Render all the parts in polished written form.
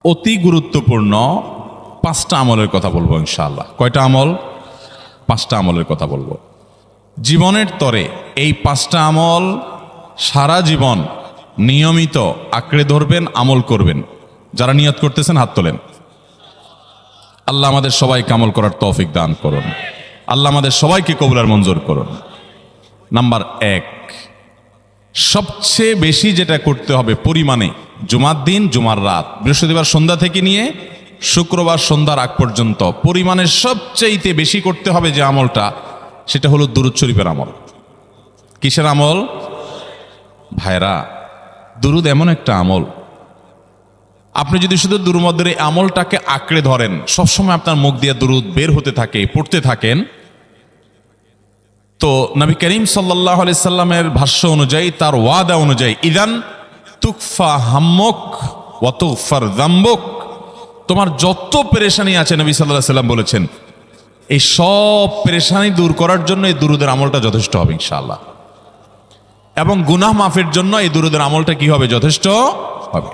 অতি গুরুত্বপূর্ণ 5টা আমলের কথা বলবো ইনশাআল্লাহ। কয়টা আমল? 5টা আমলের কথা বলবো। জীবনের তরে এই 5টা আমল সারা জীবন নিয়মিত আঁকড়ে ধরবেন, আমল করবেন। যারা নিয়ত করতেছেন হাত তোলেন। আল্লাহ আমাদের সবাইকে আমল করার তৌফিক দান করুন। আল্লাহ আমাদের সবাইকে কবুল আর মঞ্জুর করুন। নাম্বার 1, সবচেয়ে বেশি যেটা করতে হবে পরিমাণে, জুমার দিন, জুমার রাত, বৃহস্পতিবার সন্ধ্যা থেকে নিয়ে শুক্রবার সন্ধ্যার আগ পর্যন্ত পরিমাণে সবচেয়ে বেশি করতে হবে যে আমলটা, সেটা হলো দুরূদ শরীফের আমল। কিসের আমল? ভাইরা, দুরূদ এমন একটা আমল, আপনি যদি শুধু দুরূদের এই আমলটাকে আঁকড়ে ধরেন, সবসময় আপনার মুখ দিয়ে দুরূদ বের হতে থাকে, পড়তে থাকেন, তো নবী করিম সাল্লাল্লাহু আলাইহি সাল্লামের ভাষ্য অনুযায়ী, তার ওয়াদা অনুযায়ী, ইদান তুকফা হাম্মুক ওয়া তুগফার যামবুক, তোমার যত পেরেশানি আছে নবী সাল্লাল্লাহু আলাইহি সাল্লাম বলেছেন, এই সব পেরেশানি দূর করার জন্য এই দুরূদের আমলটা যথেষ্ট হবে ইনশাআল্লাহ। এবং গুনাহ মাফের জন্য এই দুরূদের আমলটা কি হবে? যথেষ্ট হবে।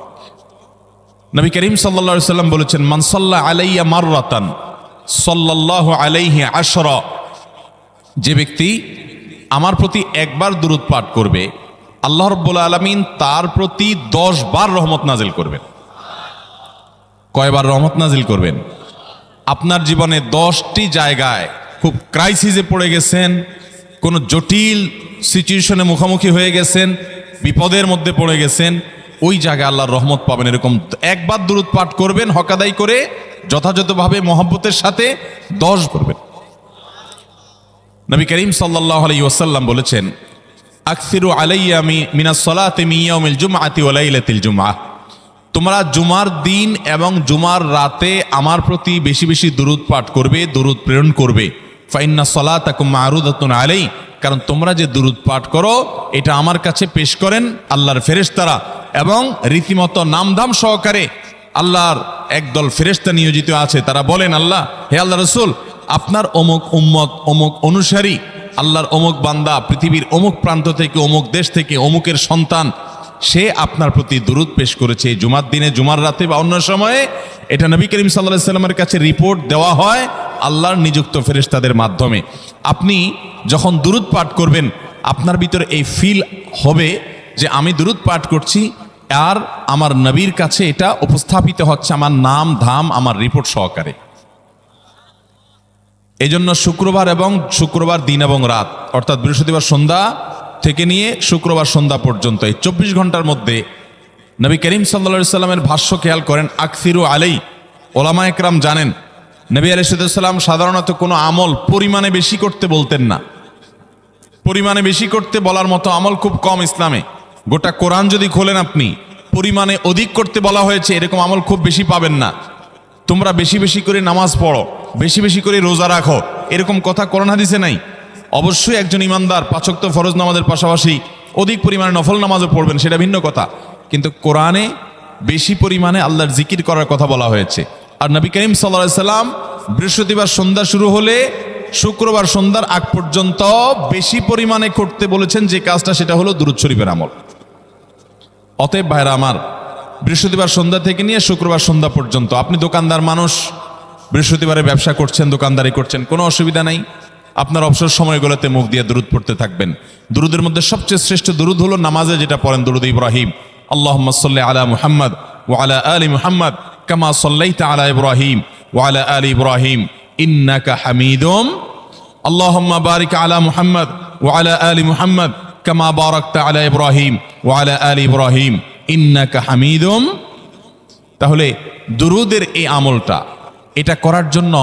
নবী করিম সাল্লাল্লাহু আলাইহি সাল্লাম বলেছেন, মান সাল্লা আলাইয়া মাররাতান সাল্লাল্লাহু আলাইহি আশরা, যে ব্যক্তি আমার প্রতি একবার দুরূদ পাঠ করবে, আল্লাহ রাব্বুল আলামিন তার প্রতি 10 বার রহমত নাজিল করবেন। কয়বার রহমত নাজিল করবেন? আপনার জীবনে 10টি জায়গায় খুব ক্রাইসিসে পড়ে গেছেন, কোনো জটিল সিচুয়েশনে মুখোমুখি হয়ে গেছেন, বিপদের মধ্যে পড়ে গেছেন, ওই জায়গায় আল্লাহর রহমত পাবেন। এরকম একবার দুরূদ পাঠ করবেন, হকাদাই করে, যথাযথভাবে মহব্বতের সাথে 10 করবেন। নবী করিম সাল্লাল্লাহু আলাইহি ওয়াসাল্লাম বলেছেন, আকসিরু আলাইয়া মিনাস সালাতি মিন ইয়াউমিল জুমআতি ওয়া লাইলাতিল জুমআহ, তোমরা জুমার দিন এবং জুমার রাতে আমার প্রতি বেশি বেশি দুরূদ পাঠ করবে, দুরূদ প্রেরণ করবে। ফা ইন্না সালাতাকুম মা'রুদাতুন আলাই, কারণ তোমরা যে দুরূদ পাঠ করো এটা আমার কাছে পেশ করেন আল্লাহর ফেরেশতারা, এবং রীতিমতো নামধাম সহকারে আল্লাহর একদল ফেরেশতা নিয়োজিত আছে। তারা বলেন, আল্লাহ, হে আল্লাহ রাসূল, আপনার অমুক উম্মত, অমুক অনুসারী, আল্লাহর অমুক বান্দা, পৃথিবীর অমুক প্রান্ত থেকে, অমুক দেশ থেকে, অমুকের সন্তান, সে আপনার প্রতি দুরূদ পেশ করেছে জুমার দিনে, জুমার রাতে বা অন্য সময়ে। এটা নবী করিম সাল্লাল্লাহু আলাইহি সাল্লামের কাছে রিপোর্ট দেওয়া হয় আল্লাহর নিযুক্ত ফেরেশতাদের মাধ্যমে। আপনি যখন দুরূদ পাঠ করবেন, আপনার ভিতরে এই ফিল হবে যে আমি দুরূদ পাঠ করছি, আর আমার নবীর কাছে এটা উপস্থাপিত হচ্ছে আমার নাম ধাম, আমার রিপোর্ট সহকারে। এই জন্য শুক্রবার দিন এবং রাত, অর্থাৎ বৃহস্পতিবার সন্ধ্যা থেকে নিয়ে শুক্রবার সন্ধ্যা পর্যন্ত এই 24 ঘন্টার মধ্যে নবী করিম সাল্লাল্লাহু আলাইহি সাল্লামের ভাষ্য খেয়াল করেন, আকসিরু আলাই। ওলামায়ে কেরাম জানেন, নবী আলাইহিস সালাম সাধারণত কোনো আমল পরিমাণে বেশি করতে বলতেন না। পরিমাণে বেশি করতে বলার মতো আমল খুব কম ইসলামে। গোটা কোরআন যদি খোলেন আপনি, পরিমাণে অধিক করতে বলা হয়েছে এরকম আমল খুব বেশি পাবেন না। তোমরা বেশি বেশি করে নামাজ পড়ো, বেশি বেশি করে রোজা রাখো, এরকম কথা কোরআন হাদিসে নাই। অবশ্যই একজন ইমানদার 5 ওয়াক্ত ফরজ নামাজের পাশাপাশি অধিক পরিমাণে নফল নামাজও পড়বেন, সেটা ভিন্ন কথা। কিন্তু কোরআনে বেশি পরিমাণে আল্লাহর জিকির করার কথা বলা হয়েছে। আর নবী করিম সাল্লাল্লাহু আলাইহি সাল্লাম বৃহস্পতিবার সন্ধ্যা শুরু হলে শুক্রবার সন্ধ্যার আগ পর্যন্ত বেশি পরিমাণে করতে বলেছেন যে কাজটা, সেটা হলো দুরূদ শরীফের আমল। অতএব ভাইরা আমার, বৃহস্পতিবার সন্ধ্যা থেকে নিয়ে শুক্রবার সন্ধ্যা পর্যন্ত, আপনি দোকানদার মানুষ, বৃহস্পতিবারে ব্যবসা করছেন, দোকানদারি করছেন, কোনো অসুবিধা নাই। আপনার অবসর সময়গুলোতে মুখ দিয়ে দুরূদ পড়তে থাকবেন। দুরূদের মধ্যে সবচেয়ে শ্রেষ্ঠ দুরূদ হলো নামাজে যেটা পড়েন, দুরূদ ইব্রাহিম। আল্লাহুম্মা সাল্লি আলা মুহাম্মদ ওয়া আলা আলি মুহাম্মদ কামা সাল্লাইতা আলা ইব্রাহিম ওয়া আলা আলি ইব্রাহিম ইন্নাকা হামিদুম, আল্লাহুম্মা বারিক আলা মুহাম্মদ ওয়া আলা আলি মুহাম্মদ কামা বারাকতা আলা ইব্রাহিম ওয়া আলা আলি ইব্রাহিম ইন্নাকা হামিদুম। তাহলে দুরূদের এই আমলটা, এটা করার জন্য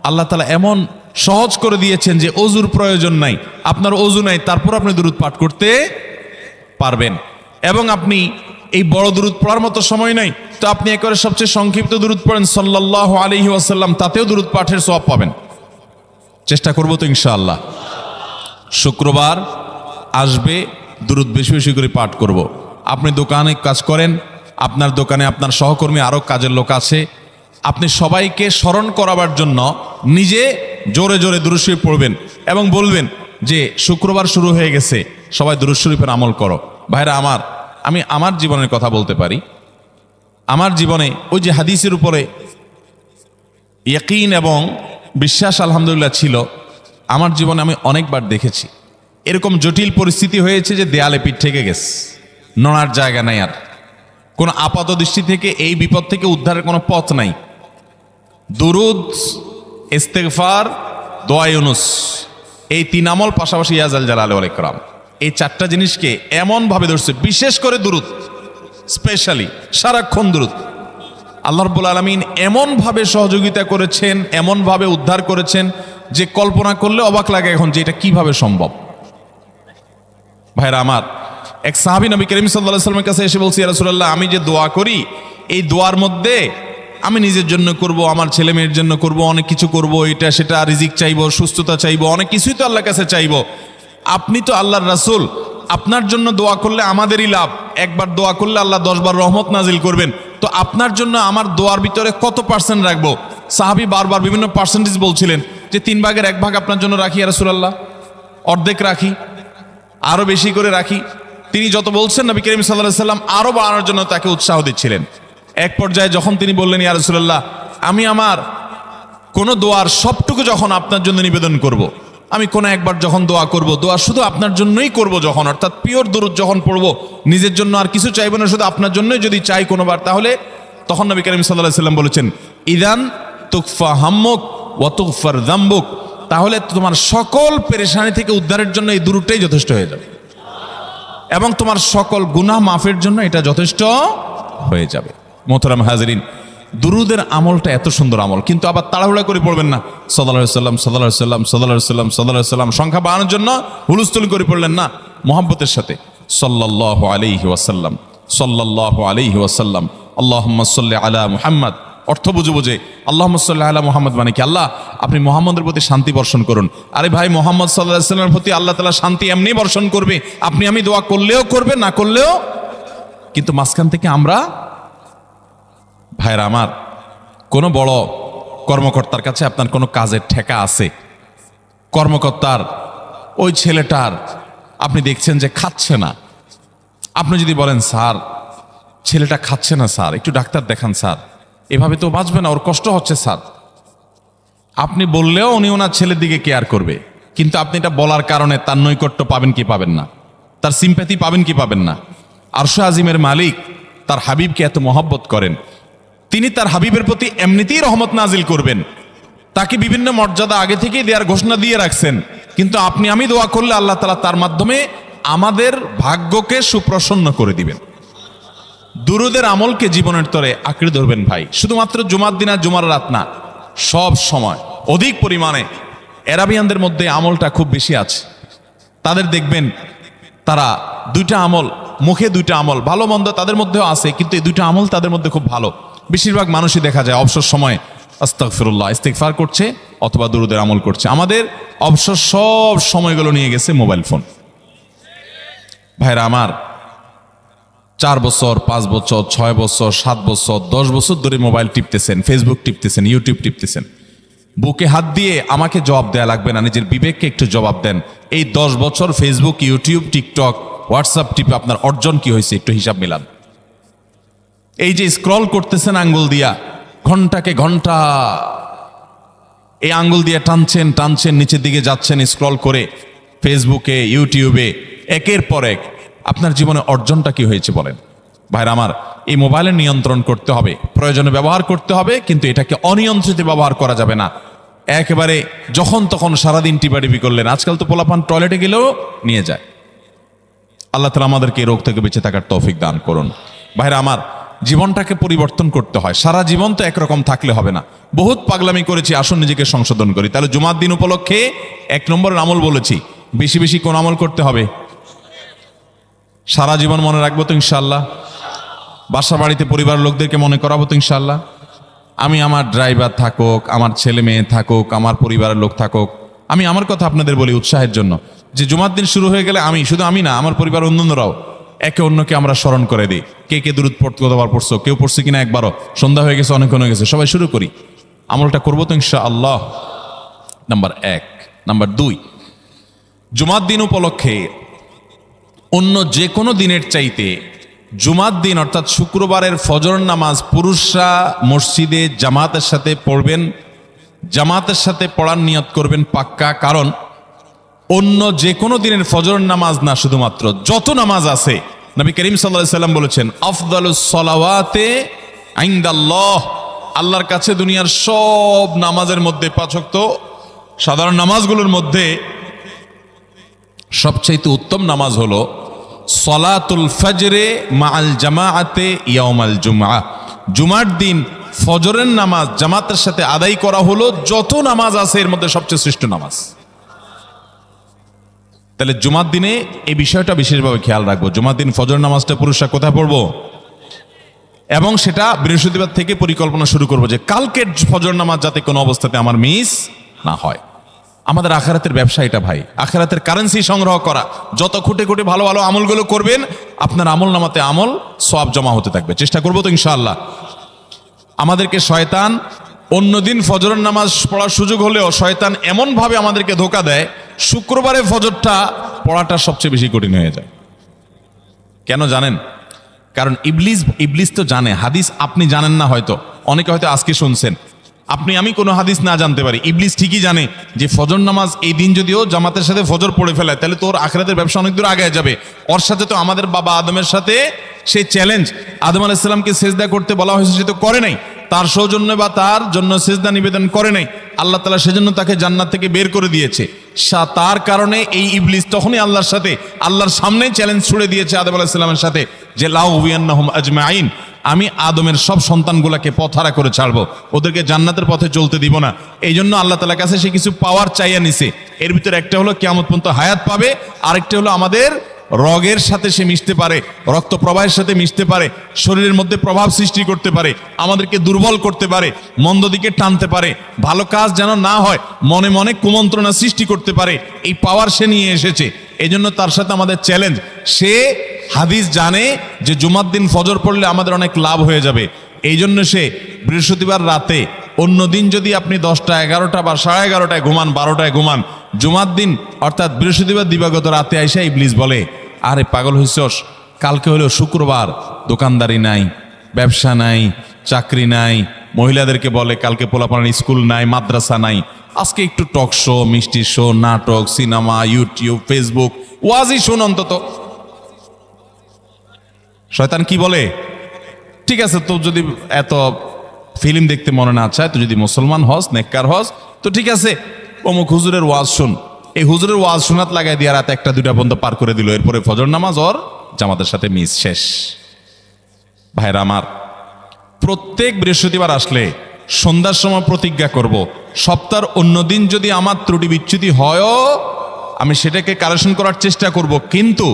আল্লাহ তাআলা এমন সহজ করে দিয়েছেন যে ওযুর প্রয়োজন নাই। আপনার ওযু নাই, তারপর আপনি দুরূদ পাঠ করতে পারবেন। এবং আপনি এই বড় দুরূদ পড়ার মতো সময় নাই, তো আপনি একেবারে সবচেয়ে সংক্ষিপ্ত দুরূদ পড়েন সাল্লাল্লাহু আলাইহি ওয়াসাল্লাম, তাতেও দুরূদ পাঠের সওয়াব পাবেন। চেষ্টা করব তো ইনশাআল্লাহ। শুক্রবার আসবে, দুরূদ বেশি বেশি করে পাঠ করব। আপনি দোকানে কাজ করেন, আপনার দোকানে আপনার সহকর্মী আরও কাজের লোক আছে, আপনি সবাইকে স্মরণ করাবার জন্য নিজে জোরে জোরে দুরূদ শরীফ পড়বেন এবং বলবেন যে শুক্রবার শুরু হয়ে গেছে, সবাই দুরূদ শরীফের আমল করো। ভাইরা আমার, আমি আমার জীবনের কথা বলতে পারি। আমার জীবনে ওই যে হাদিসের উপরে ইয়াকিন এবং বিশ্বাস আলহামদুলিল্লাহ ছিল, আমার জীবনে আমি অনেকবার দেখেছি এরকম জটিল পরিস্থিতি হয়েছে যে দেয়ালে পিঠ থেকে গেছে, নড়ার জায়গা নাই, আর কোনো আপাত দৃষ্টি থেকে এই বিপদ থেকে উদ্ধারের কোনো পথ নাই। দুরুদ, ইস্তেগফার, দোয়া ইউনুস, এই 3 আমল পাশাপাশি ইয়াজাল জালাল ওয়াল ইকরাম, এই 4টা জিনিসকে এমনভাবে ধরছে, বিশেষ করে দুরুদ, স্পেশালি সারাক্ষণ দুরুদ। আল্লাহ রাব্বুল আলামিন এমনভাবে সহযোগিতা করেছেন, এমনভাবে উদ্ধার করেছেন যে কল্পনা করলে অবাক লাগে এখন যে এটা কিভাবে সম্ভব। ভাইরা আমার, এক সাহাবী নবী করিম সাল্লাল্লাহু আলাইহি ওয়াসাল্লামের কাছে এসে বলছে, ইয়া রাসূলুল্লাহ, আমি যে দোয়া করি এই দোয়ার মধ্যে আমি নিজের জন্য করব, আমার ছেলে মেয়ের জন্য করব, অনেক কিছু করব, এটা সেটা, রিজিক চাইবো, সুস্থতা চাইবো, অনেক কিছুই তো আল্লাহর কাছে চাইবো। আপনি তো আল্লাহর রাসূল, আপনার জন্য দোয়া করলে আমাদেরই লাভ, একবার দোয়া করলে আল্লাহ 10 বার রহমত নাজিল করবেন, তো আপনার জন্য আমার দোয়ার ভিতরে কত পার্সেন্ট রাখবো? সাহাবী বারবার বিভিন্ন পার্সেন্টেজ বলছিলেন যে 3 ভাগের 1 ভাগ আপনার জন্য রাখি ইয়া রাসূলুল্লাহ, অর্ধেক রাখি, আরো বেশি করে রাখি। তিনি যত বলছেন নবী করিম সাল্লাল্লাহু আলাইহি ওয়াসাল্লাম আরো বাড়ানোর জন্য তাকে উৎসাহ দিচ্ছিলেন। এক পর্যায়ে যখন তিনি বললেন, ইয়া রাসূলুল্লাহ, আমি আমার কোন দোয়ার সবটুকু যখন আপনার জন্য নিবেদন করব, আমি কোন একবার যখন দোয়া করব, দোয়া শুধু আপনার জন্যই করব যখন, অর্থাৎ পিওর দুরূদ যখন পড়ব, নিজের জন্য আর কিছু চাইব না, শুধু আপনার জন্যই যদি চাই কোনোবার, তাহলে তখন নবী করিম সাল্লাল্লাহু আলাইহি ওয়াসাল্লাম বলেছেন, ইদান তুকফা হাম্মুক ওয়া তুগফার যামবুক, তাহলে তোমার সকল পেরেশানি থেকে উদ্ধারের জন্য এই দুরূদটাই যথেষ্ট হয়ে যাবে, এবং তোমার সকল গুনাহ মাফের জন্য এটা যথেষ্ট হয়ে যাবে। মোহতারাম হাজরিন, দুরুদের আমলটা এত সুন্দর আমল, কিন্তু আবার তাড়াহুড়া করে পড়বেন না, সাল্লাল্লাহু আলাইহি সাল্লাম সাল্লাল্লাহু আলাইহি সাল্লাম সাল্লাল্লাহু আলাইহি সাল্লাম সাল্লাল্লাহু আলাইহি সাল্লাম সংখ্যা বাড়ানোর জন্য হুলস্থুল করে পড়লেন না, মুহাব্বতের সাথে সাল্লাল্লাহু আলাইহি ওয়াসাল্লাম সাল্লাল্লাহু আলাইহি ওয়াসাল্লাম আল্লাহুম্মা সাল্লি আলা মুহাম্মদ, অর্থ বুঝে বুঝে আল্লাহুম্মা সাল্লি আলা মুহাম্মদ মানে কি, আল্লাহ আপনি মুহাম্মদের প্রতি শান্তি বর্ষণ করুন। আরে ভাই, মুহাম্মদ সাল্লাল্লাহু আলাইহি ওয়াসাল্লামের প্রতি আল্লাহ তাআলা শান্তি এমনি বর্ষণ করবে, আপনি আমি দোয়া করলেও করবে, না করলেও। কিন্তু মাঝখান থেকে আমরা, ভাইরা আমার, কোনো বড় কর্মকর্তার কাছে আপনার কোনো কাজের ঠেকা আছে, কর্মকর্তার ওই ছেলেটার আপনি দেখছেন যে খাচ্ছে না, আপনি যদি বলেন, স্যার ছেলেটা খাচ্ছে না স্যার, একটু ডাক্তার দেখান স্যার, এভাবে তো বাঁচবে না, ওর কষ্ট হচ্ছে স্যার, আপনি বললেও উনি ওনার ছেলের দিকে কেয়ার করবে, কিন্তু আপনি এটা বলার কারণে তার নৈকট্য পাবেন কি পাবেন না, তার সিম্প্যাথি পাবেন কি পাবেন না। আরশে আজিমের মালিক তার হাবিবকে এত মহব্বত করেন, তিনি তার হাবিবের প্রতি এমনিতেই রহমত নাজিল করবেন, তাকে বিভিন্ন মর্যাদা আগে থেকেই দেওয়ার ঘোষণা দিয়ে রাখছেন, কিন্তু আপনি আমি দোয়া করলে আল্লাহ তাআলা তার মাধ্যমে আমাদের ভাগ্যকে সুপ্রসন্ন করে দিবেন। দুরুদের আমলকে জীবনের তরে আঁকড়ে ধরবেন ভাই, শুধুমাত্র জুমার দিন আর জুমার রাত না, সব সময় অধিক পরিমাণে। এরাবিয়ানদের মধ্যে আমলটা খুব বেশি আছে, তাদের দেখবেন তারা 2টা আমল, মুখে 2টা আমল, ভালো মন্দ তাদের মধ্যেও আছে, কিন্তু এই 2টা আমল তাদের মধ্যে খুব ভালো। বেশিরভাগ মানুষই দেখা যায় অবসর সময়ে আস্তাগফিরুল্লাহ, ইস্তিগফার করছে অথবা দুরুদের আমল করছে। আমাদের অবসর সব সময়গুলো নিয়ে গেছে মোবাইল ফোন। ভাইরা আমার, 4 বছর, 5 বছর, 6 বছর, 7 বছর, 10 বছর ধরে মোবাইল টিপতেছেন, ফেসবুক টিপতেছেন, ইউটিউব টিপতেছেন। বুকে হাত দিয়ে আমাকে জবাব দেয়া লাগবে না, নিজের বিবেককে একটু জবাব দেন। এই 10 বছর ফেসবুক, ইউটিউব, টিকটক, হোয়াটসঅ্যাপ টিপে আপনার অর্জন কি হয়েছে একটু হিসাব মিলান। এই যে স্ক্রল করতেছেন আঙ্গুল দিয়া, ঘন্টাকে ঘন্টা এই আঙ্গুল দিয়ে টানছেন টানছেন, নিচের দিকে যাচ্ছেন স্ক্রল করে ফেসবুকে, ইউটিউবে, একের পর এক, আপনার জীবনে অর্জনটা কি হয়েছে বলেন? ভাইরা আমার, এই মোবাইলের নিয়ন্ত্রণ করতে হবে, প্রয়োজনে ব্যবহার করতে হবে, কিন্তু এটাকে অনিয়ন্ত্রিত ব্যবহার করা যাবে না। একেবারে যখন তখন সারাদিন টিপাটিপি করলেন, আজকাল তো পোলাপান টয়লেটে গেলেও নিয়ে যায়। আল্লাহ তাআলা আমাদেরকে এই রোগ থেকে বেঁচে থাকার তৌফিক দান করুন। ভাইরা আমার, জীবনটাকে পরিবর্তন করতে হয়, সারা জীবন তো একরকম থাকলে হবে না। বহুত পাগলামি করেছি, আসুন নিজেকে সংশোধন করি। তাহলে জুমার দিন উপলক্ষে 1 নম্বরের আমল বলেছি, বেশি বেশি কোন আমল করতে হবে? সারা জীবন মনে রাখবো তো ইনশাআল্লাহ। বাসা বাড়িতে পরিবারের লোকদেরকে মনে করাবো তো ইনশাআল্লাহ। আমি আমার ড্রাইভার থাকুক, আমার ছেলে মেয়ে থাকুক, আমার পরিবারের লোক থাকুক, আমি আমার কথা আপনাদের বলি উৎসাহের জন্য, যে জুমার দিন শুরু হয়ে গেলে আমি, শুধু আমি না, আমার পরিবার অন্যান্যরাও একে অন্যকে আমরা স্মরণ করে দিই। কে কে দুরূদ পড়তে কতবার পড়ছো, কেউ পড়ছে কিনা একবারও, সন্ধ্যা হয়ে গেছে, অনেকক্ষণ হয়ে গেছে, সবাই শুরু করি। আমলটা করবো তো ইনশাআল্লাহ। নাম্বার 1। নাম্বার 2, জুমার দিন উপলক্ষে অন্য যে কোনো দিনের চাইতে জুমার দিন অর্থাৎ শুক্রবারের ফজর নামাজ পুরুষরা মসজিদে জামাতের সাথে পড়বেন, জামাতের সাথে পড়ার নিয়ত করবেন পাক্কা। কারণ অন্য যে কোনো দিনের ফজর নামাজ না, শুধুমাত্র যত নামাজ আছে, নবী করিম সাল্লাল্লাহু আলাইহি সাল্লাম বলেছেন আফদালুস সালাওয়াতে ইনদাল্লাহ, আল্লাহর কাছে দুনিয়ার সব নামাজের মধ্যে, 5 ওয়াক্ত সাধারণ নামাজগুলোর মধ্যে সবচেয়ে উত্তম নামাজ হলো সলাতুল ফজরে মাআল জামাআতে ইয়াউমাল জুমআহ, জুমার দিন ফজরের নামাজ জামাতের সাথে আদায় করা হলো যত নামাজ আছে এর মধ্যে সবচেয়ে শ্রেষ্ঠ নামাজ। তাহলে জুমার দিনে এই বিষয়টা বিশেষভাবে খেয়াল রাখবো। জুমার দিন ফজর নামাজটা পুরুষরা কোথায় পড়বো, এবং সেটা বৃহস্পতিবার থেকে পরিকল্পনা শুরু করবো যে কালকের ফজর নামাজ যাতে কোনো অবস্থাতে আমার মিস না হয়। আমাদের আখিরাতের ব্যবসা এটা ভাই, আখিরাতের কারেন্সি সংগ্রহ করা। যত খুঁটে খুঁটে ভালো ভালো আমলগুলো করবেন, আপনার আমল নামাতে আমল সওয়াব জমা হতে থাকবে। চেষ্টা করবো তো ইনশাআল্লাহ। আমাদেরকে শয়তান অন্যদিন ফজরের নামাজ পড়ার সুযোগ হলেও শয়তান এমনভাবে আমাদেরকে ধোঁকা দেয়, শুক্রবারে ফজরটা পড়াটা সবচেয়ে বেশি কঠিন হয়ে যায়। কেন জানেন? কারণ ইবলিস তো জানে হাদিস, আপনি জানেন না, হয়তো অনেকে হয়তো আজকে শুনছেন, আমি কোনো হাদিস না জানতে পারি, ইবলিস ঠিকই জানে যে ফজর নামাজ এই দিন যদিও জামাতের সাথে ফজর পড়ে ফেলায় তাহলে তোর আখিরাতের ব্যবসা অনেক দূর আগে যাবে। ওর সাথে তো আমাদের বাবা আদমের সাথে সেই চ্যালেঞ্জ, আদম আলাইহিস সালামকে সিজদা করতে বলা হয়েছে, সে তো করে নাই, তার সৌজন্য বা তার জন্য সিজদা নিবেদন করে নাই, আল্লাহ তাআলা সেজন্য তাকে জান্নাত থেকে বের করে দিয়েছে। তার কারণে এই ইবলিস তখনই আল্লাহর সাথে, আল্লাহর সামনে চ্যালেঞ্জ ছুড়ে দিয়েছে আদম আলাইহিস সালামের সাথে যে লা উবিয়ান্নাহুম আজমাইন, আমি আদমের সব সন্তানগুলোকে পথহারা করে ছাড়বো, ওদেরকে জান্নাতের পথে চলতে দিব না। এই জন্য আল্লাহ তাআলার কাছে সে কিছু পাওয়ার চাইয়া নিছে। এর ভিতরে একটা হলো কিয়ামত পর্যন্ত হায়াত পাবে, আরেকটা হলো আমাদের রগের সাথে সে মিশতে পারে, রক্ত প্রবাহের সাথে মিশতে পারে, শরীরের মধ্যে প্রভাব সৃষ্টি করতে পারে, আমাদেরকে দুর্বল করতে পারে, মন্দ দিকে টানতে পারে, ভালো কাজ যেন না হয় মনে মনে কুমন্ত্রণা সৃষ্টি করতে পারে। এই পাওয়ার সে নিয়ে এসেছে। এই জন্য তার সাথে আমাদের চ্যালেঞ্জ। সে হাদিস জানে যে জুমার দিন ফজর পড়লে আমাদের অনেক লাভ হয়ে যাবে। এই জন্য সে বৃহস্পতিবার রাতে, অন্য দিন যদি আপনি 10টা 11টা বা 11:30টায় ঘুমান, 12টায় ঘুমান, জুমার দিন অর্থাৎ বৃহস্পতিবার দিবাগত রাতে আইসা ইবলিস বলে, আরে পাগল হইছস, কালকে হলো শুক্রবার, দোকানদারি নাই, ব্যবসা নাই, চাকরি নাই, মহিলাদেরকে বলে কালকে পোলাপানের স্কুল নাই, মাদ্রাসা নাই, আজকে একটু টক শো, মিষ্টি শো, নাটক, সিনেমা, ইউটিউব, ফেসবুক, ওয়াজই শোন অন্তত। শয়তান কি বলে, ঠিক আছে তো যদি এত ফিল্ম দেখতে মনে না চায়, তো যদি মুসলমান হস, নেককার হস, তো ঠিক আছে অমুক হুজুরের ওয়াজ শুন। এই হুজুরের ওয়াজ শোনাত লাগাই দিয়ে রাত 1টা 2টা পর্যন্ত পার করে দিল। এরপরে ফজর নামাজ ওর জামাতের সাথে মিস, শেষ। ভাইরা আমার, প্রত্যেক বৃহস্পতিবার আসলে সন্ধ্যার সময় প্রতিজ্ঞা করব, সপ্তাহের অন্য দিন যদি আমার ত্রুটি বিচ্যুতি হয়ও আমি সেটাকে কারেকশন করার চেষ্টা করব, কিন্তু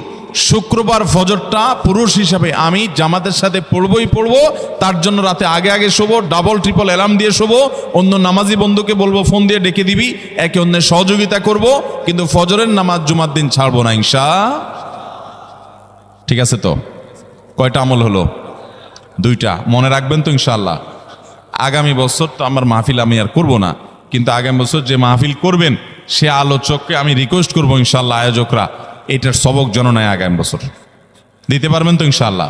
শুক্রবার ফজরটা পুরুষ হিসাবে আমি জামাতের সাথে পড়বই পড়বো। তার জন্য রাতে আগে আগে শোবো, ডাবল ট্রিপল অ্যালার্ম দিয়ে শোবো, অন্য নামাজি বন্ধুকে বলবো ফোন দিয়ে ডেকে দিবি, একে অন্যের সহযোগিতা করব, কিন্তু ফজরের নামাজ জুমার দিন ছাড়বো না ইনশাআল্লাহ। ঠিক আছে তো? কয়টা আমল হলো? 2টা। মনে রাখবেন তো ইনশাআল্লাহ। আগামী বছর তো আমার মাহফিল আমি আর করব না, কিন্তু আগামী বছর যে মাহফিল করবেন সে আলোচককে আমি রিকোয়েস্ট করবো ইনশাআল্লাহ, আয়োজকরা এটার সবক যেন নেয় আগামী বছর। দিতে পারবেন তো ইনশাআল্লাহ?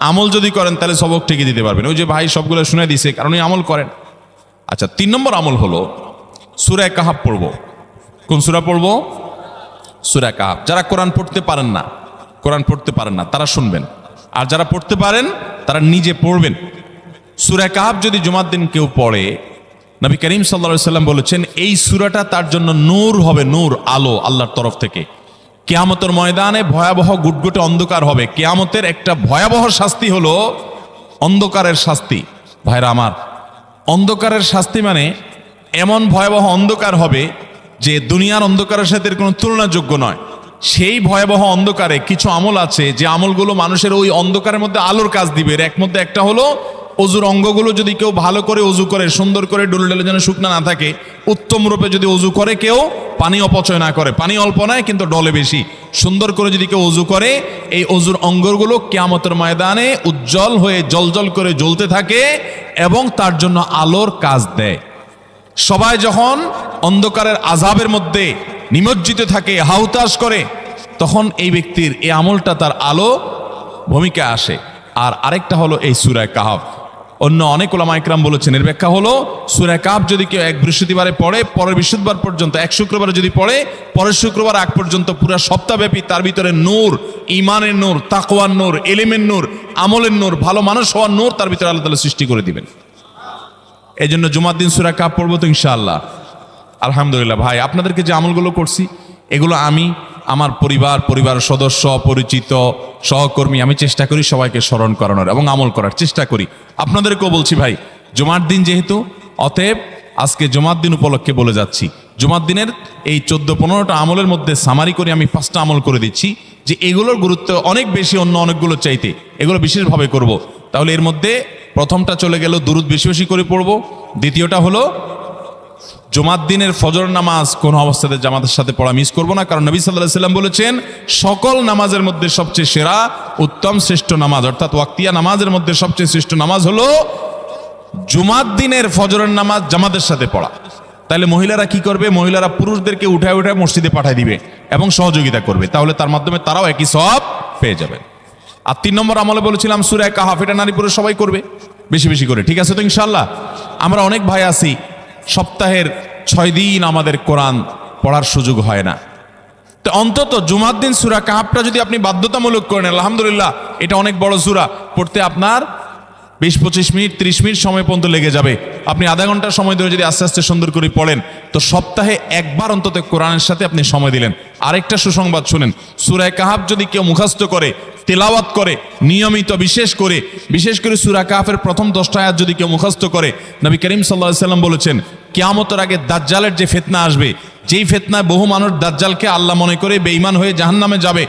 আমল যদি করেন তাহলে সবক ঠিকই দিতে পারবেন। ওই যে ভাই সবগুলো শুনে দিছে, কারণ এই আমল করেন। আচ্ছা, 3 নম্বর আমল হলো সূরা কাহাফ পড়বো। কোন সূরা পড়বো? সূরা কাহাফ। যারা কোরআন পড়তে পারেন না তারা শুনবেন, আর যারা পড়তে পারেন তারা নিজে পড়বেন। সূরা কাহাফ যদি জুমার দিন কেউ পড়ে, নবী করিম সাল্লাল্লাহু আলাইহি সাল্লাম বলেছেন এই সূরাটা তার জন্য নূর হবে, নূর, আলো আল্লাহর তরফ থেকে। কিয়ামতের ময়দানে ভয়াবহ গুটগুটে অন্ধকার হবে। কিয়ামতের একটা ভয়াবহ শাস্তি হলো অন্ধকারের শাস্তি। ভাইরা আমার, অন্ধকারের শাস্তি মানে এমন ভয়াবহ অন্ধকার হবে যে দুনিয়ার অন্ধকারের সাথে কোনো তুলনাযোগ্য নয়। সেই ভয়াবহ অন্ধকারে কিছু আমল আছে যে আমলগুলো মানুষের ওই অন্ধকারের মধ্যে আলোর কাজ দিবে। এর মধ্যে একটা হলো অজুর অঙ্গগুলো যদি কেউ ভালো করে অজু করে, সুন্দর করে ডুলডুলে যেন শুকনা না থাকে, উত্তম রূপে যদি অজু করে কেউ, পানি অপচয় না করে, পানি অল্প নেয় কিন্তু ডলে বেশি, সুন্দর করে যদি কেউ অজু করে, এই অজুর অঙ্গগুলো কিয়ামতের ময়দানে উজ্জ্বল হয়ে জলজল করে জ্বলতে থাকে এবং তার জন্য আলোর কাজ দেয়। সবাই যখন অন্ধকারের আযাবের মধ্যে নিমজ্জিত থাকে, হাহুতাশ করে, তখন এই ব্যক্তির এই আমলটা তার আলো ভূমিকা আসে। আর আরেকটা হলো এই সূরা কাহফ। অন্য অনেক ওলামা ইকরাম বলেছেন এর ব্যাখ্যা হলো সূরা কাহফ যদি কেউ এক বৃহস্পতিবারে পড়ে, পরের বৃহস্পতিবার পর্যন্ত, এক শুক্রবারে যদি পড়ে, পরের শুক্রবার আগ পর্যন্ত পুরো সপ্তাহব্যাপী তার ভিতরে নূর, ঈমানের নূর, তাকওয়ার নূর, ইলমের নূর, আমলের নূর, ভালো মানুষ হওয়ার নূর তার ভিতরে আল্লাহ তাআলা সৃষ্টি করে দিবেন। এই জন্য জুমার দিন সূরা কাহফ পড়বো তো ইনশাআল্লাহ। আলহামদুলিল্লাহ ভাই, আপনাদেরকে যে আমলগুলো করছি এগুলো আমি, আমার পরিবার সদস্য, পরিচিত, সহকর্মী, আমি চেষ্টা করি সবাইকে স্মরণ করানোর এবং আমল করার চেষ্টা করি। আপনাদেরকেও বলছি ভাই, জুমার দিন যেহেতু, অতএব আজকে জুমার দিন উপলক্ষে বলে যাচ্ছি, জুমার দিনের এই 14-15টা আমলের মধ্যে সামারি করে আমি 5টা আমল করে দিচ্ছি যে এগুলোর গুরুত্ব অনেক বেশি অন্য অনেকগুলো চাইতে, এগুলো বিশেষভাবে করব। তাহলে এর মধ্যে প্রথমটা চলে গেল দুরুদ বেশি বেশি করে পড়ব। দ্বিতীয়টা হলো জুমার দিনের ফজর নামাজ কোন অবস্থাতে জামাতের সাথে পড়া মিস করব না, কারণ নবী সাল্লাল্লাহু আলাইহি সাল্লাম বলেছেন সকল নামাজের মধ্যে সবচেয়ে সেরা, উত্তম, শ্রেষ্ঠ নামাজ অর্থাৎ ওয়াক্তিয়া নামাজের মধ্যে সবচেয়ে শ্রেষ্ঠ নামাজ হলো জুমার দিনের ফজরের নামাজ জামাতের সাথে পড়া। তাহলে মহিলারা কি করবে? মহিলারা পুরুষদেরকে উঠায় উঠায় মসজিদে পাঠিয়ে দিবে এবং সহযোগিতা করবে, তাহলে তার মাধ্যমে তারাও একই সওয়াব পেয়ে যাবে। আর 3 নম্বর আমলে বলেছিলাম সূরা কাহফ, এটা নারী পুরুষ সবাই করবে বেশি বেশি করে, ঠিক আছে তো ইনশাআল্লাহ? আমরা অনেক ভাই আছি সপ্তাহের 6 দিন আমাদের কোরআন পড়ার সুযোগ হয় না, তো অন্তত জুমার দিন সূরা কাহফটা যদি আপনি বাধ্যতামূলক করেন, আলহামদুলিল্লাহ, এটা অনেক বড় সূরা, পড়তে আপনার 20-25 মিনিট 30 মিনিট সময় পর্যন্ত লেগে যাবে। আপনি আধা ঘন্টা সময় ধরে যদি আস্তে আস্তে সুন্দর করে পড়েন, তো সপ্তাহে একবার অন্তত কোরআনের সাথে আপনি সময় দিলেন। আরেকটা সুসংবাদ শুনেন, সূরা কাহফ যদি কেউ মুখস্থ করে, তেলাওয়াত করে নিয়মিত, বিশেষ করে সূরা কাহফের প্রথম 10টা আয়াত যদি কেউ মুখস্থ করে, নবী করিম সাল্লাল্লাহু আলাইহি সাল্লাম বলেছেন কিয়ামতের আগে দাজ্জালের যে ফিতনা আসবে, যেই ফিতনায় বহু মানুষ দাজ্জালকে আল্লাহ মনে করে বেঈমান হয়ে জাহান্নামে যাবে,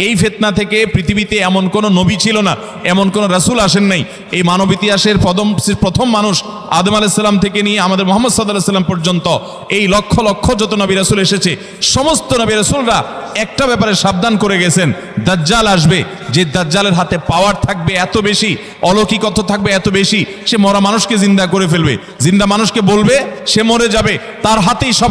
এই ফিতনা থেকে পৃথিবীতে এমন কোন নবী ছিল না, এমন কোন রাসূল আসেন নাই। এই মানব ইতিহাসের প্রথম মানুষ আদম আলাইহিস সালাম থেকে নিয়ে আমাদের মুহাম্মদ সাল্লাল্লাহু আলাইহি সাল্লাম পর্যন্ত এই লক্ষ লক্ষ যত নবী রাসূল এসেছে, সমস্ত নবী রাসূলরা একটা ব্যাপারে সাবধান করে গেছেন, দাজ্জাল আসবে, যে দাজ্জালের হাতে পাওয়ার থাকবে এত বেশি, অলৌকিকত্ব থাকবে এত বেশি, সে মরা মানুষকে জিন্দা করে ফেলবে, জিন্দা মানুষকে বলবে সে মরে যাবে, তার হাতেই সব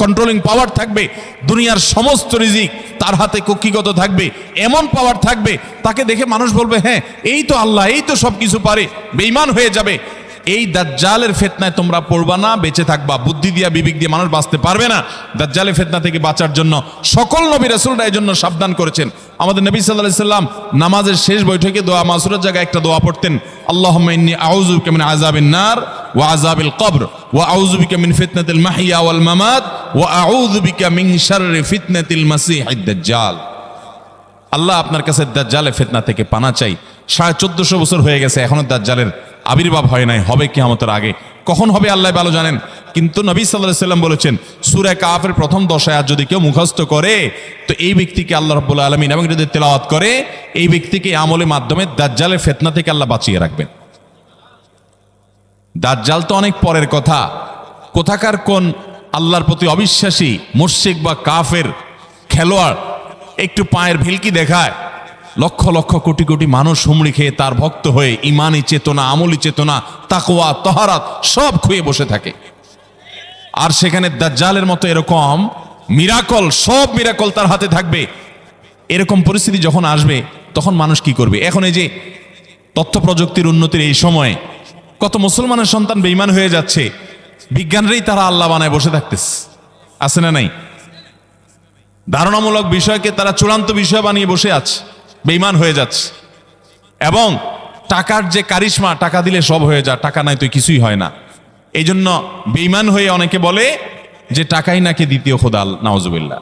কন্ট্রোলিং পাওয়ার থাকবে, দুনিয়ার সমস্ত রিজিক তার হাতে কক্ষিগত থাকবে, এমন পাওয়ার থাকবে তাকে দেখে মানুষ বলবে হ্যাঁ এই তো আল্লাহ, এই তো সব কিছু পারে, বেঈমান হয়ে যাবে। এই দাজ্জালের ফিতনায় তোমরা পড়বা না, বেঁচে থাকবা। বুদ্ধি দিয়া বিবেক দিয়ে মানুষ বাঁচতে পারবে না। দাজ্জালের ফিতনা থেকে বাঁচার জন্য সকল নবী রাসূলরা এই জন্য সাবধান করেছেন। আমাদের নবী সাল্লাল্লাহু আলাইহি সাল্লাম নামাজের শেষ বৈঠকে দোয়া মাসুরের জায়গায় একটা দোয়া পড়তেন, আল্লাহুম্মা ইন্নী আউযু বিকা মিন আযাবিন নার ওয়া আযাবিল কবর ওয়া আউযু বিকা মিন ফিতনাতিল মাহইয়া ওয়াল মামাত ওয়া আউযু বিকা মিন শাররি ফিতনাতিল মাসীহিদ দাজ্জাল। আল্লাহ আপনার কাছে দাজ্জালের ফিতনা থেকে পানা চাই। 1450 বছর হয়ে গেছে, এখনো দাজ্জালের আবির্ভাব হয় নাই, হবে কিয়ামতের আগে। কখন হবে আল্লাহ ভালো জানেন। কিন্তু নবী সাল্লাল্লাহু আলাইহি সাল্লাম বলেছেন সূরা কাহফের প্রথম 10 আয়াত যদি কেউ মুখস্থ করে, তো এই ব্যক্তিকে আল্লাহ রাব্বুল আলামিন এবং যদি তেলাওয়াত করে, এই ব্যক্তিকে আমলের মাধ্যমে দাজ্জালের ফিতনা থেকে আল্লাহ বাঁচিয়ে রাখবেন। দাজ্জাল তো অনেক পরের কথা, কোথাকার কোন আল্লাহর প্রতি অবিশ্বাসী মুশরিক বা কাফের খেলোয়াড় একটু পায়ের ভিলকি দেখায়, লক্ষ লক্ষ কোটি কোটি মানুষ হুমড়ি খেয়ে তার ভক্ত হয়ে ইমানি চেতনা, আমলি চেতনা, তাকওয়া, তাহারাত সব খুয়ে বসে থাকে। আর সেখানে দাজ্জালের মতো এরকম মিরাকল, সব মিরাকল তার হাতে থাকবে। এরকম পরিস্থিতি যখন আসবে তখন মানুষ কি করবে? এখন এই যে তথ্য প্রযুক্তির উন্নতির এই সময়ে কত মুসলমানের সন্তান বেঈমান হয়ে যাচ্ছে, বিজ্ঞানরাই তারা আল্লাহ বানায় বসে থাকতেছে, আছে না নাই? ধারণামূলক বিষয়কে তারা চূড়ান্ত বিষয় বানিয়ে বসে আছে, বেঈমান হয়ে যাচ্ছে। এবং টাকার যে কারিশমা, টাকা দিলে সব হয়ে যায়, টাকা নাই তো কিছুই হয় না। এই জন্য বেঈমান হয়ে অনেকে বলে যে টাকাই নাকি দ্বিতীয় খোদা, নাউজুবিল্লাহ।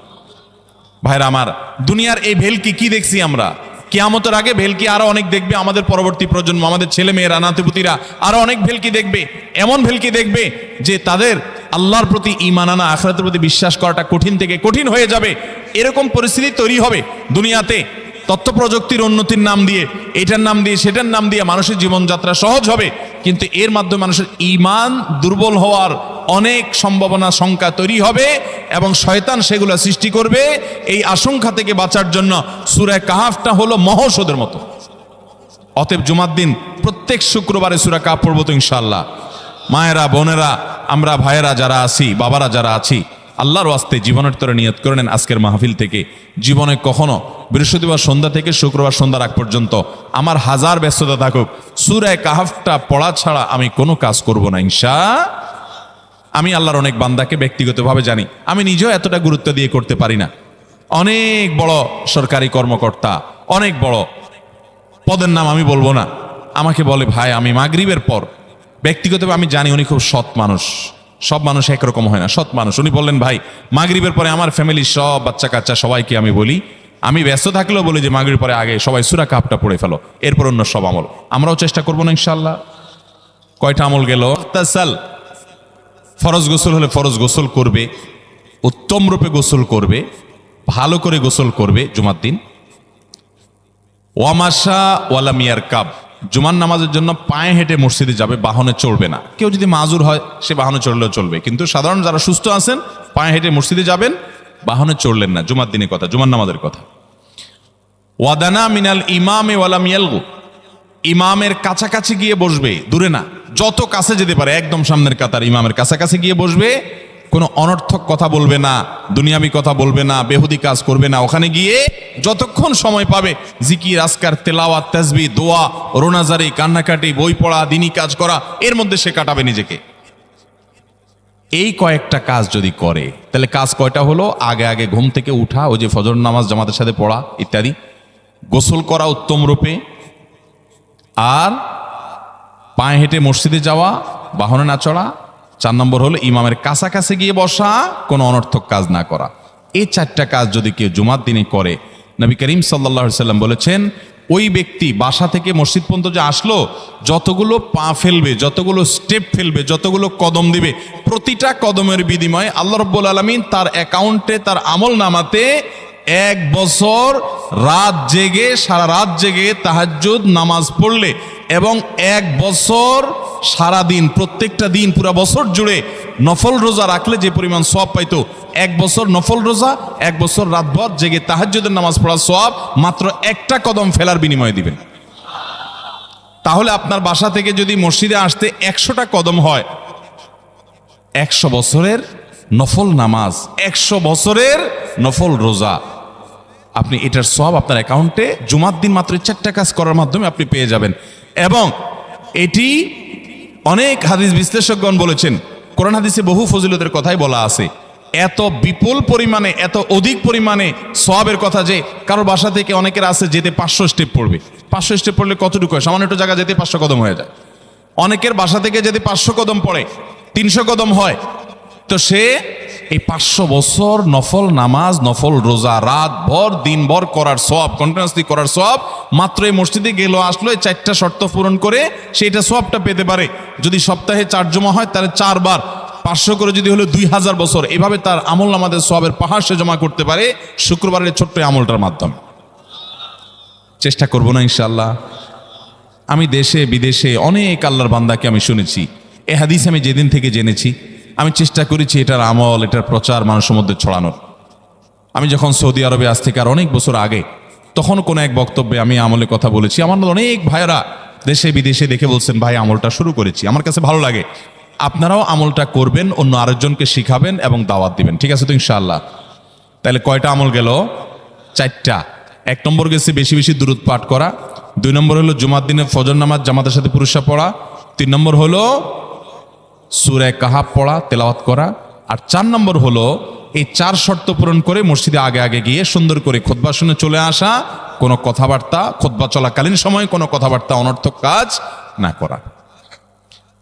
ভাইরা আমার, দুনিয়ার এই ভেলকি কি দেখছি আমরা, কিয়ামতের আগে ভেলকি আরো অনেক দেখবে আমাদের পরবর্তী প্রজন্ম, আমাদের ছেলে মেয়েরা, নাতিপুতিরা আরো অনেক ভেলকি দেখবে। এমন ভেলকি দেখবে যে তাদের আল্লাহর প্রতি ঈমান আনা, আখিরাতের প্রতি বিশ্বাস করাটা কঠিন থেকে কঠিন হয়ে যাবে। এরকম পরিস্থিতি তৈরি হবে দুনিয়াতে। তথ্য প্রযুক্তির উন্নতির নাম দিয়ে, এটার নাম দিয়ে, সেটার নাম দিয়ে মানুষের জীবনযাত্রা সহজ হবে, কিন্তু এর মাধ্যমে মানুষের ঈমান দুর্বল হওয়ার অনেক সম্ভাবনা, সংখ্যা তৈরি হবে এবং শয়তান সেগুলো সৃষ্টি করবে। এই আশঙ্কা থেকে বাঁচার জন্য সূরা কাহফটা হলো মহৌষধের মতো। অতএব জুমার দিন প্রত্যেক শুক্রবারে সূরা কাহফ পড়বো তো ইনশাআল্লাহ। মায়েরা, বোনেরা, আমরা ভাইয়েরা যারা আছি, বাবারা যারা আছি, আল্লাহর ওয়াস্তে জীবনের তরে নিয়ত করে নেন আজকের মাহফিল থেকে জীবনে কখনো বৃহস্পতিবার সন্ধ্যা থেকে শুক্রবার সন্ধ্যার আগ পর্যন্ত আমার হাজার ব্যস্ততা থাকুক, সূরা কাহাফটা পড়া ছাড়া আমি কোনো কাজ করব না আমি আল্লাহর অনেক বান্দাকে ব্যক্তিগতভাবে জানি, আমি নিজেও এতটা গুরুত্ব দিয়ে করতে পারি না। অনেক বড় সরকারি কর্মকর্তা, অনেক বড় পদের নাম আমি বলবো না, আমাকে বলে ভাই আমি মাগরিবের পর, ব্যক্তিগতভাবে আমি জানি উনি খুব সৎ মানুষ, সব মানুষ একরকম হয় না, সৎ মানুষ। উনি বললেন ভাই মাগরিবের পরে আমার ফ্যামিলির সব বাচ্চা কাচ্চা সবাইকে আমি বলি, আমি ব্যস্ত থাকলেও বলি যে মাগরিবের পরে আগে সবাই সূরা কাহাফটা পড়ে ফেলো, এরপর অন্য সব আমল। আমরাও চেষ্টা করবো না ইনশাআল্লাহ। কয়টা আমল গেল? ফরজ গোসল হলে ফরজ গোসল করবে, উত্তম রূপে গোসল করবে, ভালো করে গোসল করবে জুমার দিন। ওয়ামাশা ওয়ালা মিয়ার কাব, জুমার নামাজের জন্য পায়ে হেঁটে মসজিদে যাবে, বাহনে চড়বে না। কেউ যদি মাজুর হয় সে বাহনে চড়লেও চলবে, কিন্তু সাধারণ যারা সুস্থ আছেন পায়ে হেঁটে মসজিদে যাবেন, বাহনে চড়লেন না। জুমার দিনের কথা, জুমার নামাজের কথা। ওয়াদানা মিনাল ইমামে ওয়ালা মিয়ালগু, ইমামের কাছাকাছি গিয়ে বসবে, দূরে না, যত কাছে যেতে পারে একদম সামনের কাতার ইমামের কাছাকাছি গিয়ে বসবে। কোনো অনর্থক কথা বলবে না, দুনিয়াবি কথা বলবে না, বেহুদি কাজ করবে না। ওখানে গিয়ে যতক্ষণ সময় পাবে জিকির, আজকার, তেলাওয়াত, তাসবিহ, দোয়া, রোনাজারি, কান্নাকাটি, বই পড়া, দিনী কাজ করা, এর মধ্যে সে কাটাবে নিজেকে। এই কয়েকটা কাজ যদি করে তাহলে কাজ কয়টা হলো? আগে আগে ঘুম থেকে উঠা, ওই যে ফজর নামাজ জামাতের সাথে পড়া ইত্যাদি, গোসল করা উত্তম রূপে, আর পায়ে হেঁটে মসজিদে যাওয়া, বাহনে না চড়া। 4 নম্বর হলো ইমামের কাছাকাছি গিয়ে বসা, কোনো অনর্থক কাজ না করা। এই 4টা কাজ যদি কেউ জুমার দিনে করে, নবী করিম সাল্লাল্লাহু আলাইহি সাল্লাম বলেছেন ওই ব্যক্তি বাসা থেকে মসজিদ পর্যন্ত যে আসলো, যতগুলো পা ফেলবে, যতগুলো স্টেপ ফেলবে, যতগুলো কদম দিবে, প্রতিটা কদমের বিনিময়ে আল্লাহ রাব্বুল আলামিন তার অ্যাকাউন্টে, তার আমল নামাতে 1 বছর রাত জেগে, সারা রাত জেগে তাহাজ্জুদ নামাজ পড়লে এবং 1 বছর সারা দিন, প্রত্যেকটা দিন পুরা বছর জুড়ে নফল রোজা রাখলে যে পরিমাণ সওয়াব পাইতো, 1 বছর নফল রোজা, 1 বছর রাতভর জেগে তাহাজ্জুদের নামাজ পড়ার সওয়াব মাত্র একটা কদম ফেলার বিনিময়ে দিবেন। তাহলে আপনার বাসা থেকে যদি মসজিদে আসতে 100টা কদম হয়, 100 বছরের নফল নামাজ, 100 বছরের নফল রোজা, আপনি এটার সওয়াব আপনার অ্যাকাউন্টে জুমার দিন মাত্র 4টা কাজ করার মাধ্যমে আপনি পেয়ে যাবেন। এবং এটি অনেক হাদিস বিশ্লেষকগণ বলেছেন, কোরআন হাদিসে বহু ফজিলতের কথাই বলা আছে। এত বিপুল পরিমাণে, এত অধিক পরিমাণে সওয়াবের কথা যে কারো বাসা থেকে অনেকের আছে যেতে 500 স্টেপ পড়বে। 500 স্টেপ পড়লে কতটুকু হয়? সামান্য একটু জায়গা যেতে 500 কদম হয়ে যায়। অনেকের বাসা থেকে যদি 500 কদম পড়ে 300 কদম হয়, তো সে এই 500 বছর নফল নামাজ, নফল রোজা, রাত ভর দিন ভর করার সওয়াব, কন্টিনিউয়াসলি করার সওয়াব মাত্র এই মসজিদে গেল, আসলো, এই 4টা শর্ত পূরণ করে সেইটা সওয়াবটা পেতে পারে। যদি সপ্তাহে 4 জমা হয় তাহলে 4 বার 500 করে যদি হলো 2000 বছর, এভাবে তার আমল নামাজের সওয়াবের পাহাড় সে জমা করতে পারে শুক্রবারের ছোট্ট আমলটার মাধ্যমে। চেষ্টা করব না ইনশাআল্লাহ। আমি দেশে বিদেশে অনেক আল্লাহর বান্দাকে আমি শুনেছি, এই হাদিস আমি যেদিন থেকে জেনেছি আমি চেষ্টা করেছি এটার আমল, এটার প্রচার মানুষের মধ্যে ছড়ানোর। আমি যখন সৌদি আরবে আজ থেকে আর অনেক বছর আগে, তখন কোনো এক বক্তব্যে আমি আমলের কথা বলেছি। আমার অনেক ভাইয়েরা দেশে বিদেশে দেখে বলছেন ভাই আমলটা শুরু করেছি, আমার কাছে ভালো লাগে, আপনারাও আমলটা করবেন, অন্য আরেকজনকে শিখাবেন এবং দাওয়াত দিবেন। ঠিক আছে তো ইনশাআল্লাহ? তাহলে কয়টা আমল গেল? 4টা। 1 নম্বর গেছে বেশি বেশি দুরূদ পাঠ করা, 2 নম্বর হলো জুমার দিনে ফজর নামাজ জামাতের সাথে পুরুষরা পড়া, 3 নম্বর হলো সূরা কাহাফ পড়া, তেলাওয়াত করা, আর 4 নম্বর হলো এই 4 শর্ত পূরণ করে মসজিদে আগে আগে গিয়ে সুন্দর করে খুতবা শুনে চলে আসা, কোনো কথাবার্তা, খুতবা চলাকালীন সময় কোনো কথাবার্তা, অনর্থক কাজ না করা।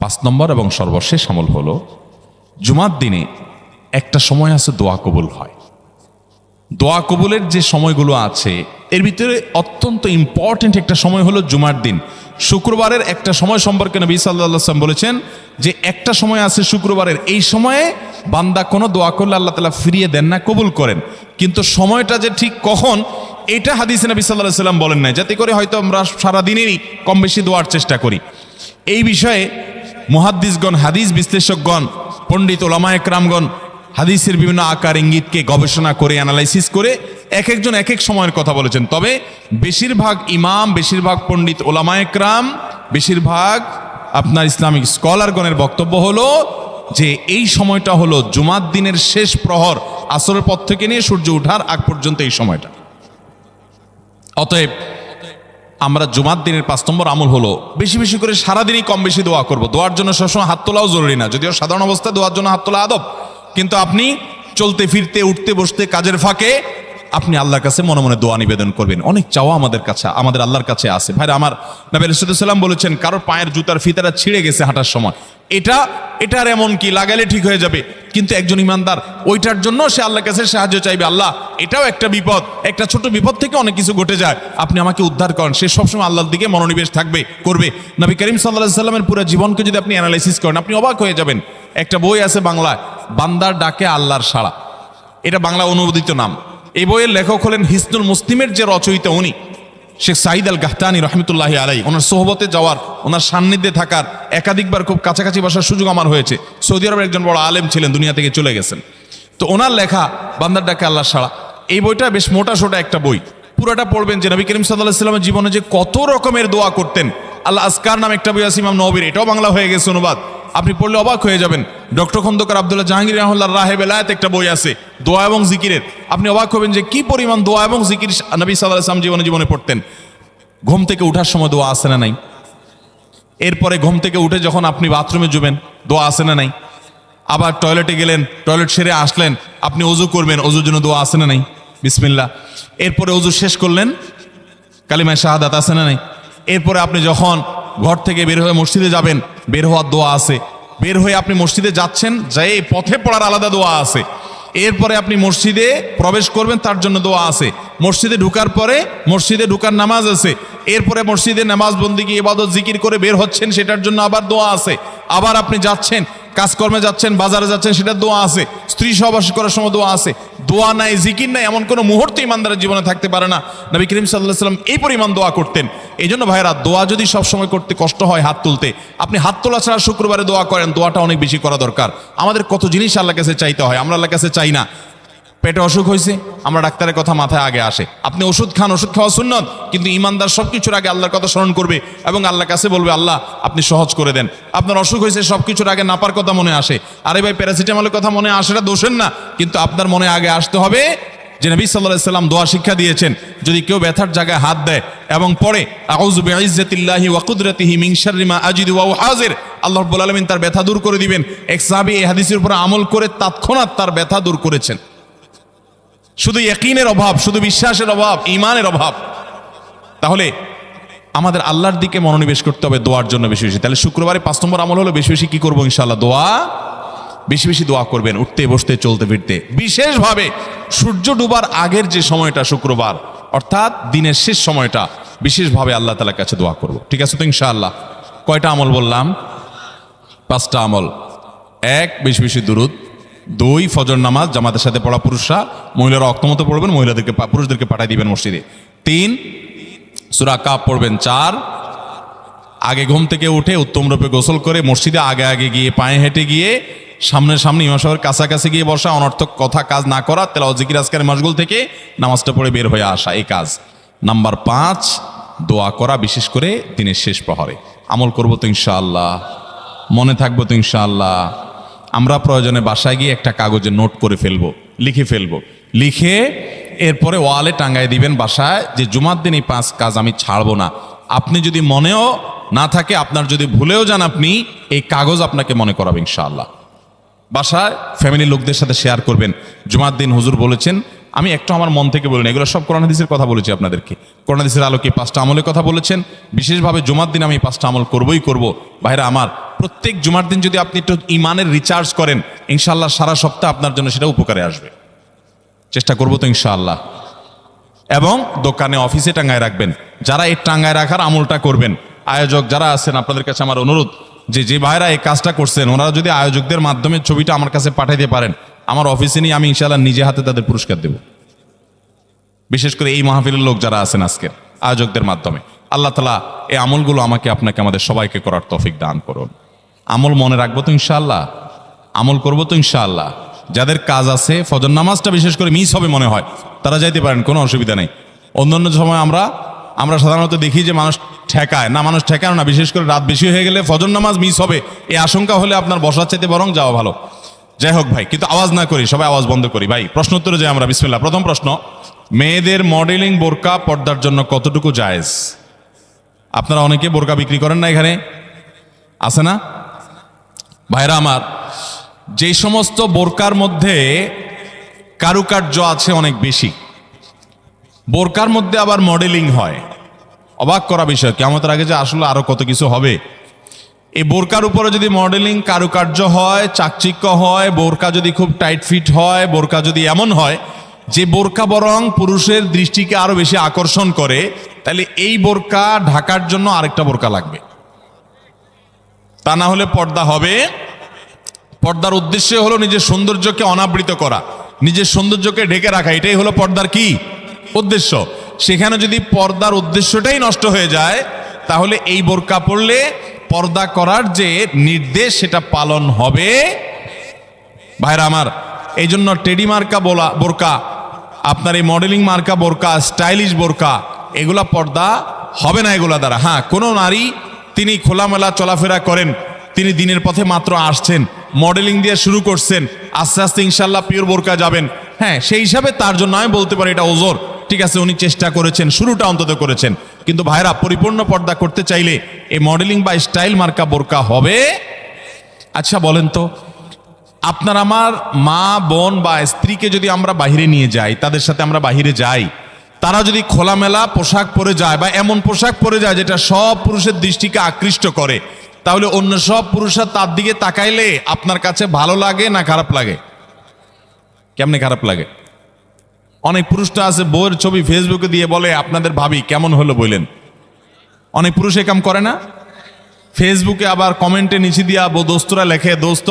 5 নম্বর এবং সর্বশেষ আমল হলো জুমার দিনে একটা সময় আছে দোয়া কবুল হয়। দোয়া কবুলের যে সময়গুলো আছে এর ভিতরে অত্যন্ত ইম্পর্টেন্ট একটা সময় হলো জুমার দিন। শুক্রবারের একটা সময় সম্পর্কে নবী সাল্লাল্লাহু আলাইহি ওয়াসাল্লাম বলেছেন যে একটা সময় আছে শুক্রবারের, এই সময়ে বান্দা কোনো দোয়া করলে আল্লাহ তাআলা ফিরিয়ে দেন না, কবুল করেন। কিন্তু সময়টা যে ঠিক কখন, এটা হাদিসে নবী সাল্লাল্লাহু আলাইহি ওয়াসাল্লাম বলেন নাই, যাতে করে হয়তো আমরা সারা দিনেরই কম বেশি দোয়ার চেষ্টা করি। এই বিষয়ে মুহাদ্দিসগণ, হাদিস বিশ্লেষকগণ, পণ্ডিত ওলামায়ে কেরামগণ হাদিসের বিভিন্ন আকার ইঙ্গিতকে গবেষণা করে, অ্যানালাইসিস করে এক একজন এক এক সময়ের কথা বলেছেন। তবে বেশিরভাগ ইমাম, বেশিরভাগ পণ্ডিত ওলামায়ে কেরাম, বেশিরভাগ আপনার ইসলামিক স্কলারগণের বক্তব্য হলো যে এই সময়টা হলো জুমার দিনের শেষ প্রহর, আসরের পর থেকে নিয়ে সূর্য ওঠার আগ পর্যন্ত এই সময়টা। অতএব আমরা জুমার দিনের 5 নম্বর আমল হলো বেশি বেশি করে সারাদিনই কম বেশি দোয়া করব। দোয়ার জন্য সবসময় হাত তোলাও জরুরি না, যদিও সাধারণ অবস্থায় দোয়ার জন্য হাত তোলা আদব, কিন্তু আপনি চলতে ফিরতে উঠতে বসতে কাজের ফাঁকে আপনি আল্লাহর কাছে মনে মনে দোয়া নিবেদন করবেন। অনেক চাওয়া আমাদের কাছে, আমাদের আল্লাহর কাছে আছে। ভাইরা আমার, নবী আলাইহিস সালাম বলেছেন কারোর পায়ের জুতার ফিতাটা ছিঁড়ে গেছে হাঁটার সময়, এটার এমন কি লাগালে ঠিক হয়ে যাবে, কিন্তু একজন ইমানদার ওইটার জন্য সে আল্লাহর কাছে সাহায্য চাইবে, আল্লাহ এটাও একটা বিপদ, একটা ছোট বিপদ থেকে অনেক কিছু ঘটে যায়, আপনি আমাকে উদ্ধার করেন। সে সবসময় আল্লাহর দিকে মনোনিবেশ করবে। নবী করিম সাল্লাল্লাহু আলাইহি সাল্লামের পুরো জীবনকে যদি আপনি অ্যানালাইসিস করেন, আপনি অবাক হয়ে যাবেন। একটা বই আছে বাংলায়, বান্দার ডাকে আল্লাহর সাড়া, এটা বাংলা অনুবাদিত নাম। এই বইয়ের লেখক হলেন হিসনুল মুসলিমের যে রচয়িতা উনি শেখ সাঈদ আল গাহতানি রহমতুল্লাহি আলাইহি। ওনার সোহবতে যাওয়ার, ওনার সান্নিধ্যে থাকার একাধিকবার খুব কাছাকাছি বসার সুযোগ আমার হয়েছে। সৌদি আরবের একজন বড় আলেম ছিলেন, দুনিয়া থেকে চলে গেছেন। তো ওনার লেখা বান্দার ডাকে আল্লাহর সাড়া, এই বইটা বেশ মোটা সোটা একটা বই। পুরোটা পড়বেন যে নবী করিম সাল্লাল্লাহু আলাইহি সাল্লামের জীবনে যে কত রকমের দোয়া করতেন। আল্লাহ আসকার নাম একটা বই আছে ইমাম নববীর, এটাও বাংলা হয়ে গেছে অনুবাদ, আপনি পড়লে অবাক হয়ে যাবেন। ডক্টর খন্দকার আব্দুল্লাহ জাহাঙ্গীর রাহমাতুল্লাহ রাহে বেলায়েত একটা বই আছে দোয়া এবং জিকিরের, আপনি অবাক হবেন যে কি পরিমাণ দোয়া এবং জিকির নবী সাল্লাল্লাহু আলাইহি সাল্লাম জীবনে পড়তেন। ঘুম থেকে উঠার সময় দোয়া আছে না নাই? এরপরে ঘুম থেকে উঠে যখন আপনি বাথরুমে যাবেন দোয়া আছে না নাই? আবার টয়লেটে গেলেন, টয়লেট সেরে আসলেন, আপনি ওযু করবেন, ওযুর জন্য দোয়া আছে না নাই? বিসমিল্লাহ। এরপরে ওযু শেষ করলেন, কালিমায়ে শাহাদাত আছে না নাই? এরপরে আপনি যখন ঘর থেকে বের হয়ে মসজিদে যাবেন, বের হওয়ার দোয়া আছে। বের হয়ে আপনি মসজিদে যাচ্ছেন, যাই পথে পড়ার আলাদা দোয়া আছে। এরপরে আপনি মসজিদে প্রবেশ করবেন, তার জন্য দোয়া আছে। মসজিদে ঢুকার পরে মসজিদে ঢুকার নামাজ আছে। এরপরে মসজিদে নামাজ বন্দিগি ইবাদত জিকির করে বের হচ্ছেন, সেটার জন্য আবার দোয়া আছে। আবার আপনি যাচ্ছেন, কাজকর্মে যাচ্ছেন, বাজারে যাচ্ছেন, সেটার দোয়া আছে। স্ত্রী সহবাস করার সময় দোয়া আছে। দোয়া নাই, জিকির নাই, এমন কোনো মুহূর্ত ইমানদারের জীবনে থাকতে পারে না। নবী করিম সাল্লাল্লাহু আলাইহি সাল্লাম এই পরিমাণ দোয়া করতেন। এই জন্য ভাইরা, দোয়া যদি সবসময় করতে কষ্ট হয় হাত তুলতে, আপনি হাত তোলা ছাড়া শুক্রবারে দোয়া করেন, দোয়াটা অনেক বেশি করা দরকার। আমাদের কত জিনিস আল্লাহর কাছে চাইতে হয়, আমরা আল্লাহর কাছে চাই না। পেটে অসুখ হয়েছে, আমরা ডাক্তারের কথা মাথায় আগে আসে। আপনি ওষুধ খান, ওষুধ খাওয়া সুন্নত, কিন্তু ইমানদার সবকিছুর আগে আল্লাহর কথা স্মরণ করবে এবং আল্লাহর কাছে বলবে, আল্লাহ আপনি সহজ করে দেন। আপনার অসুখ হয়েছে, সবকিছুর আগে নাপার কথা মনে আসে। আরে ভাই, প্যারাসিটামলের কথা মনে আসেটা দোষের না, কিন্তু আপনার মনে আগে আসতে হবে যে নবী সাল্লাল্লাহু আলাইহি সাল্লাম দোয়া শিক্ষা দিয়েছেন, যদি কেউ ব্যথার জায়গায় হাত দেয় এবং পড়ে আউযু বিইজ্জাতিল্লাহি ওয়া কুদরাতিহি মিন শাররি মা আজিদু ওয়া হাজির, আল্লাহ রাব্বুল আলামিন তার ব্যথা দূর করে দিবেন। এক সাহাবী এই হাদিসের উপর আমল করে তৎক্ষণাৎ তার ব্যথা দূর করেছেন। শুধু ইয়াকিনের অভাব, শুধু বিশ্বাসের অভাব, ঈমানের অভাব। তাহলে আমাদের আল্লাহর দিকে মনোনিবেশ করতে হবে দোয়ার জন্য বেশি বেশি। তাহলে শুক্রবারে 5 নম্বর আমল হলো বেশি বেশি কি করবো? ইনশাআল্লাহ দোয়া, বেশি বেশি দোয়া করবেন, উঠতে বসতে চলতে ফিরতে। বিশেষভাবে সূর্য ডুবার আগের যে সময়টা শুক্রবার, অর্থাৎ দিনের শেষ সময়টা, বিশেষভাবে আল্লাহ তাআলার কাছে দোয়া করব। ঠিক আছে তো ইনশাআল্লাহ? কয়টা আমল বললাম? 5টা আমল। 1, বেশি বেশি দুরুদ। 2, ফজর নামাজ জামাতের সাথে পড়া পুরুষরা, মহিলারা অক্তমতো পড়বেন, পুরুষদেরকে পাঠিয়ে দিবেন মসজিদে। 3, সূরা কাফ পড়বেন। 4, আগে ঘুম থেকে উঠে উত্তম রূপে গোসল করে মসজিদে আগে আগে গিয়ে পায়ে হেঁটে গিয়ে সামনে ইমাম সাহেবের কাছাকাছি গিয়ে বসা, অনর্থক কথা কাজ না করা, তেলাওয়াত জিকির আজকারের মশগুল থেকে নামাজটা পড়ে বের হয়ে আসা, এই কাজ। নাম্বার 5, দোয়া করা, বিশেষ করে দিনের শেষ প্রহরে। আমল করবো তো ইনশাআল্লাহ? মনে থাকবো তো ইনশাআল্লাহ? আমরা প্রয়োজনে বাসায় গিয়ে একটা কাগজে নোট করে ফেলবো, লিখে ফেলবো। লিখে এরপরে ওয়ালে টাঙ্গায় দিবেন বাসায়, যে জুমার দিন এই 5 কাজ আমি ছাড়বো না। আপনি যদি মনেও না থাকে, আপনার যদি ভুলেও যান, আপনি এই কাগজ আপনাকে মনে করাবে ইনশাআল্লাহ। বাসায় ফ্যামিলির লোকদের সাথে শেয়ার করবেন, জুমার দিন হুজুর বলেছেন, আমি একটু আমার মন থেকে বলিনি, এগুলো সব কোরআন হাদিসের কথা বলেছি আপনাদেরকে। কোরআন হাদিসের আলোকে 5টা আমলের কথা বলেছেন, বিশেষভাবে জুমার দিন আমি 5টা আমল করবই করব। ভাইরা আমার, প্রত্যেক জুমার দিন যদি আপনি একটু ইমানের রিচার্জ করেন, ইনশাআল্লাহ সারা সপ্তাহ আপনার জন্য সেটা উপকারে আসবে। চেষ্টা করবো তো ইনশাআল্লাহ? এবং দোকানে অফিসে টাঙ্গায় রাখবেন। যারা এই টাঙ্গায় রাখার আমলটা করবেন, আয়োজক যারা আছেন, আপনাদের কাছে আমার অনুরোধ, যে ভাইরা এই কাজটা করছেন, ওনারা যদি আয়োজকদের মাধ্যমে ছবিটা আমার কাছে পাঠাইতে পারেন, আমার অফিসে নিয়ে আমি ইনশাআল্লাহ নিজে হাতে তাদের পুরস্কার দেব। বিশেষ করে এই মাহফিলের লোক যারা আছেন আজকের, আয়োজকদের মাধ্যমে। আল্লাহ তাআলা এই আমলগুলো আমাকে আপনাকে আমাদের সবাইকে করার তৌফিক দান করুন। আমল মনে রাখবো তো ইনশাআল্লাহ? আমল করবো তো ইনশাআল্লাহ? যাদের কাজ আছে, ফজর নামাজটা বিশেষ করে মিস হবে মনে হয়, তারা যাইতে পারেন, কোনো অসুবিধা নেই। অন্যান্য সময় আমরা সাধারণত দেখি যে মানুষ ঠেকায় না, মানুষ ঠেকায় না, বিশেষ করে রাত বেশি হয়ে গেলে ফজর নামাজ মিস হবে, এই আশঙ্কা হলে আপনার বসার চাইতে বরং যাওয়া ভালো। যাই হোক ভাই, কিন্তু আওয়াজ না করি, সবাই আওয়াজ বন্ধ করি ভাই। প্রশ্ন উত্তরে যাই আমরা, বিসমিল্লাহ। প্রথম প্রশ্ন, মেয়েদের মডেলিং বোরকা পর্দার জন্য কতটুকু জায়েজ? আপনারা অনেকে বোরকা বিক্রি করেন না, এখানে আছে না ভাইরা আমার? যে সমস্ত বোরকার মধ্যে কারুকার্য আছে অনেক বেশি, বোরকার মধ্যে আবার মডেলিং হয়, অবাক করা বিষয়। কিয়ামতের আগে যে আসলে আরো কত কিছু হবে। এই বোরকার উপরে যদি মডেলিং কারুকার্য হয়, চাকচিক্য হয়, বোরকা যদি খুব টাইট ফিট হয়, বোরকা যদি এমন হয় যে বোরকা বরং পুরুষের দৃষ্টিকে আরো বেশি আকর্ষণ করে, তাহলে এই বোরকা ঢাকার জন্য আরেকটা বোরকা লাগবে। তা না হলে পর্দা হবে। পর্দার উদ্দেশ্য হলো নিজের সৌন্দর্যকে অনাবৃত করা, নিজের সৌন্দর্যকে ঢেকে রাখা, এটাই হলো পর্দার কি উদ্দেশ্য। সেখানে যদি পর্দার উদ্দেশ্যটাই নষ্ট হয়ে যায়, তাহলে এই বোরকা পরলে পর্দা করার যে নির্দেশ সেটা পালন হবে। ভাইরা আমার, এই জন্য টেডি মার্কা বোরকা, আপনার এই মডেলিং মার্কা বোরকা, স্টাইলিশ বোরকা, এগুলা পর্দা হবে না এগুলা দ্বারা। হ্যাঁ, কোনো নারী তিনি খোলামেলা চলাফেরা করেন, তিনি দিনের পথে মাত্র আসছেন, মডেলিং দিয়ে শুরু করছেন, আস্তে আস্তে ইনশাল্লাহ পিওর বোরকা যাবেন, হ্যাঁ, সেই হিসাবে তার জন্য আমি বলতে পারি এটা ওজোর, ঠিক আছে, উনি চেষ্টা করেছেন, শুরুটা অন্তত করেছেন। কিন্তু ভাইরা, পরিপূর্ণ পর্দা করতে চাইলে এই মডেলিং বা স্টাইল মার্কা বোরকা হবে। আচ্ছা বলেন তো, আপনার আমার মা বোন বা স্ত্রীকে যদি আমরা বাহিরে নিয়ে যাই, তাদের সাথে আমরা বাহিরে যাই, তারা যদি খোলামেলা পোশাক পরে যায় বা এমন পোশাক পরে যায় যেটা সব পুরুষের দৃষ্টিকে আকৃষ্ট করে, তাহলে অন্য সব পুরুষরা তার দিকে তাকাইলে আপনার কাছে ভালো লাগে না খারাপ লাগে? কেমনে খারাপ লাগে? অনেক পুরুষটা আছে বউয়ের ছবি ফেসবুকে দিয়ে বলে আপনাদের ভাবি কেমন হলো বললেন। অনেক পুরুষ এ কাম করে না? ফেসবুকে আবার কমেন্টে নিচে দিয়া দোস্তরা লেখে, দোস্ত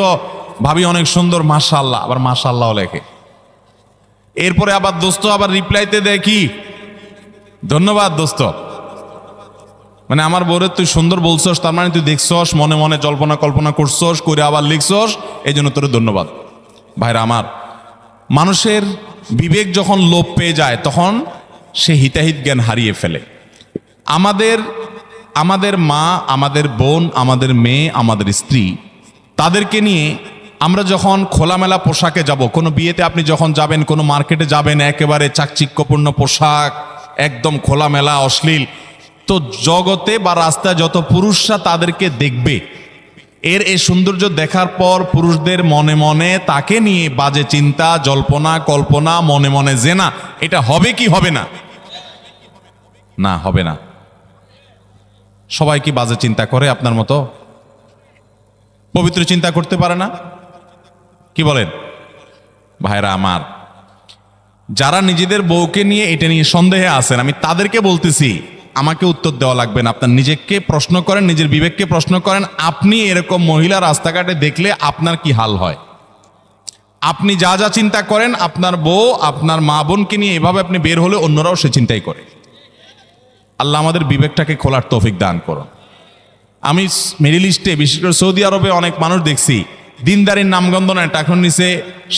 ভাবি অনেক সুন্দর মাশাআল্লাহ, আবার মাশাআল্লাহ লেখে। এরপরে আবার দোস্ত আবার রিপ্লাইতে দেয় কি, ধন্যবাদ দোস্ত, মানে আমার বউরে তুই সুন্দর বলছস, তার মানে তুই দেখছস, মনে মনে জল্পনা কল্পনা করছস, করে আবার লিখছস, এই জন্য তোর ধন্যবাদ। ভাইরা আমার, মানুষের বিবেক যখন লোপ পেয়ে যায় তখন সে হিতাহিত জ্ঞান হারিয়ে ফেলে। আমাদের মা, আমাদের বোন, আমাদের মেয়ে, আমাদের স্ত্রী, তাদেরকে নিয়ে আমরা যখন খোলামেলা পোশাকে যাব, কোনো বিয়েতে আপনি যখন যাবেন, কোনো মার্কেটে যাবেন, একেবারে চাকচিক্যপূর্ণ পোশাক, একদম খোলামেলা অশ্লীল, তো জগতে বা রাস্তায় যত পুরুষরা তাদেরকে দেখবে, এই সৌন্দর্য দেখার পর পুরুষদের মনে মনে তাকে নিয়ে বাজে চিন্তা, জল্পনা কল্পনা, মনে মনে জেনা, এটা হবে কি হবে না? না, হবে না। সবাই কি বাজে চিন্তা করে আপনার মতো? পবিত্র চিন্তা করতে পারে না? কি বলেন ভাইরা আমার? যারা নিজেদের বউকে নিয়ে এটা নিয়ে সন্দেহে আছেন, আমি তাদেরকে বলতেছি, আমাকে উত্তর দেওয়া লাগবে না, আপনার নিজেকে প্রশ্ন করেন, নিজের বিবেককে প্রশ্ন করেন। আপনি এরকম মহিলা রাস্তাঘাটে দেখলে আপনার কি হাল হয়? আপনি যা যা চিন্তা করেন, আপনার বউ, আপনার মা বোনকে নিয়ে এভাবে আপনি বের হলে অন্যরাও সে চিন্তাই করে। আল্লাহ আমাদের বিবেকটাকে খোলার তৌফিক দান করুন। আমি মিডল ইস্টে, বিশেষ করে সৌদি আরবে অনেক মানুষ দেখছি, দিনদারির নামগন্ধ নেয়, টাকা নিচে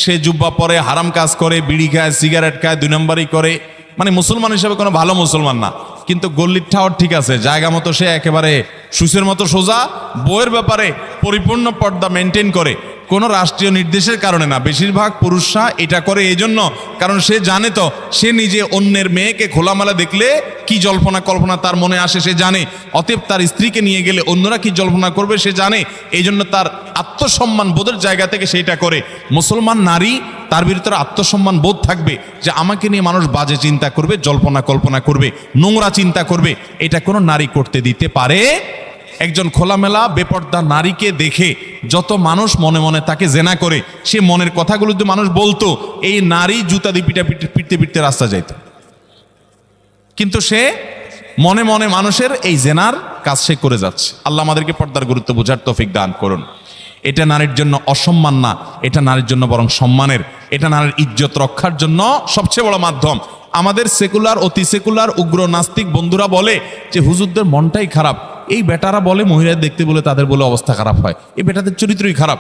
সে জুব্বা পরে, হারাম কাজ করে, বিড়ি খায়, সিগারেট খায়, 2 নম্বরই করে, মানে মুসলমান হিসেবে কোনো ভালো মুসলমান না। কিন্তু গল্লির ঠাওয়ার ঠিক আছে, জায়গা মতো সে একেবারে সুসের মতো সোজা, বইয়ের ব্যাপারে পরিপূর্ণ পর্দা মেনটেন করে, কোনো রাষ্ট্রীয় নির্দেশের কারণে না। বেশিরভাগ পুরুষরা এটা করে এই জন্য, কারণ সে জানে তো সে নিজে অন্যের মেয়েকে খোলামেলা দেখলে কি জল্পনা কল্পনা তার মনে আসে সে জানে, অতএব তার স্ত্রীকে নিয়ে গেলে অন্যরা কি জল্পনা করবে সে জানে, এই জন্য তার আত্মসম্মান বোধের জায়গা থেকে সেইটা করে। মুসলমান নারী, তার ভিতরে আত্মসম্মান বোধ থাকবে যে আমাকে নিয়ে মানুষ বাজে চিন্তা করবে, জল্পনা কল্পনা করবে, নোংরা চিন্তা করবে, এটা কোনো নারী করতে দিতে পারে? একজন খোলামেলা বেপর্দা নারীকে দেখে যত মানুষ মনে মনে তাকে জেনা করে, সে মনের কথাগুলো যদি মানুষ বলতো, এই নারী জুতা দিয়ে পিটতে পিটতে রাস্তা যাইত। কিন্তু সে মনে মনে মানুষের এই জেনার কাজ সে করে যাচ্ছে। আল্লাহ আমাদেরকে পর্দার গুরুত্ব বোঝার তৌফিক দান করুন। এটা নারীর জন্য অসম্মান না, এটা নারীর জন্য বরং সম্মানের, এটা নারীর ইজ্জত রক্ষার জন্য সবচেয়ে বড় মাধ্যম। আমাদের সেকুলার, অতি সেকুলার, উগ্র নাস্তিক বন্ধুরা বলে যে হুজুরদের মনটাই খারাপ, এই বেটারা বলে মহিলা দেখতে বলে তাদের বলে অবস্থা খারাপ হয়, এই বেটাদের চরিত্রই খারাপ।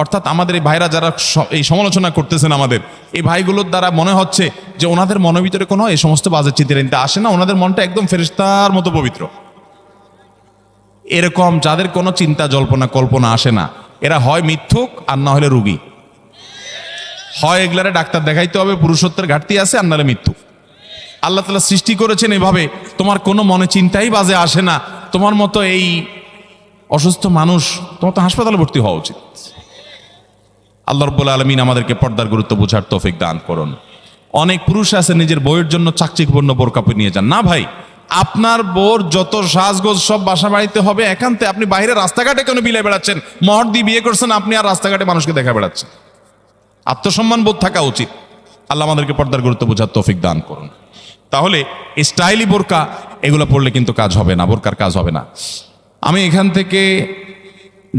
অর্থাৎ আমাদের এই ভাইরা যারা এই সমালোচনা করতেছেন, আমাদের এই ভাইগুলোর দ্বারা মনে হচ্ছে যে ওনাদের মনের ভিতরে কোনো এই সমস্ত বাজে চিন্তা আসে না, ওনাদের মনটা একদম ফেরেশতার মতো পবিত্র। এরকম যাদের কোনো চিন্তা জল্পনা কল্পনা আসে না, এরা হয় মিথ্যুক আর না হলে রুগী। হয় এগুলারে ডাক্তার দেখাইতে হবে, পুরুষত্বের ঘাটতি আছে, আর নাহলে মিথ্যুক। আল্লাহ তাআলা সৃষ্টি করেছেন এভাবে, তোমার কোনো মনে চিন্তাই বাজে আসে না, তোমার মতো এই অসুস্থ মানুষ, তোমার তো হাসপাতালে ভর্তি হওয়া উচিত। আল্লাহ রাব্বুল আলামিন আমাদেরকে পর্দার গুরুত্ব বোঝার তৌফিক দান করুন। অনেক পুরুষ আছে নিজের বউয়ের জন্য চাকচিক্যপূর্ণ বোরকা পরে নিয়ে যান। না ভাই, আপনার বউর যত সাজগোজ সব বাসা বাড়িতে হবে একান্তে। আপনি বাইরে রাস্তাঘাটে কেন বিলে বেড়াচ্ছেন? মহর দিয়ে বিয়ে করছেন, আপনি আর রাস্তাঘাটে মানুষকে দেখা বেড়াচ্ছেন। আত্মসম্মান বোধ থাকা উচিত। আল্লাহ আমাদেরকে পর্দার গুরুত্ব বোঝার তৌফিক দান করুন। তাহলে স্টাইলি বোরকা এগুলো পড়লে কিন্তু কাজ হবে না, বোরকার কাজ হবে না। আমি এখান থেকে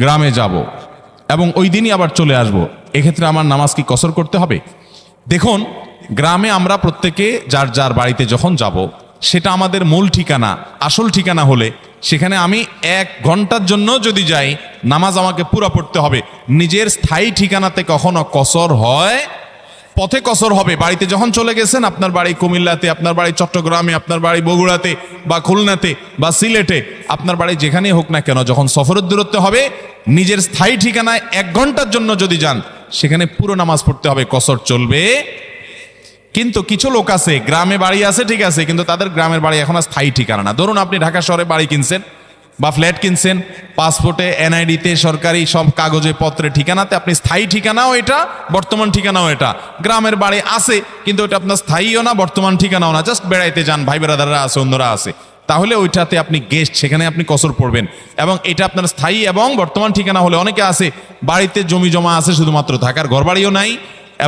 গ্রামে যাব এবং ওই দিনই আবার চলে আসব, এক্ষেত্রে আমার নামাজ কি কসর করতে হবে? দেখুন, গ্রামে আমরা প্রত্যেকে যার যার বাড়িতে যখন যাব, সেটা আমাদের মূল ঠিকানা, আসল ঠিকানা হলে সেখানে আমি 1 ঘন্টার জন্য যদি যাই, নামাজ আমাকে পুরা পড়তে হবে। নিজের স্থায়ী ঠিকানাতে কখনো কসর হয়? পথে কসর হবে। বাড়িতে যখন চলে গেছেন, আপনার বাড়ি কুমিল্লাতে, আপনার বাড়ি চট্টগ্রামে, আপনার বাড়ি বগুড়াতে বা খুলনাতে বা সিলেটে, আপনার বাড়ি যেখানেই হোক না কেন, যখন সফরের দূরত্ব হবে, নিজের স্থায়ী ঠিকানায় 1 ঘন্টার জন্য যদি যান, সেখানে পুরো নামাজ পড়তে হবে, কসর চলবে। কিন্তু কিছু লোক আছে, গ্রামে বাড়ি আছে ঠিক আছে, কিন্তু তাদের গ্রামের বাড়ি এখন আর স্থায়ী ঠিকানা না। ধরুন আপনি ঢাকা শহরে বাড়ি কিনছেন বা ফ্ল্যাট কিনছেন, পাসপোর্টে, এনআইডিতে, সরকারি সব কাগজে পত্রে ঠিকানাতে আপনি স্থায়ী ঠিকানাও এটা, বর্তমান ঠিকানাও এটা। গ্রামের বাড়ি আছে কিন্তু ওটা আপনার স্থায়ীও না, বর্তমান ঠিকানাও না, জাস্ট বেড়াইতে যান, ভাই বেড়াদাররা আছে, অন্যরা আছে, তাহলে ওইটাতে আপনি গেস্ট, সেখানে আপনি কসর পড়বেন। এবং এটা আপনার স্থায়ী এবং বর্তমান ঠিকানা হলে, অনেকে আছে বাড়িতে জমি জমা আছে, শুধুমাত্র থাকার ঘরবাড়িও নাই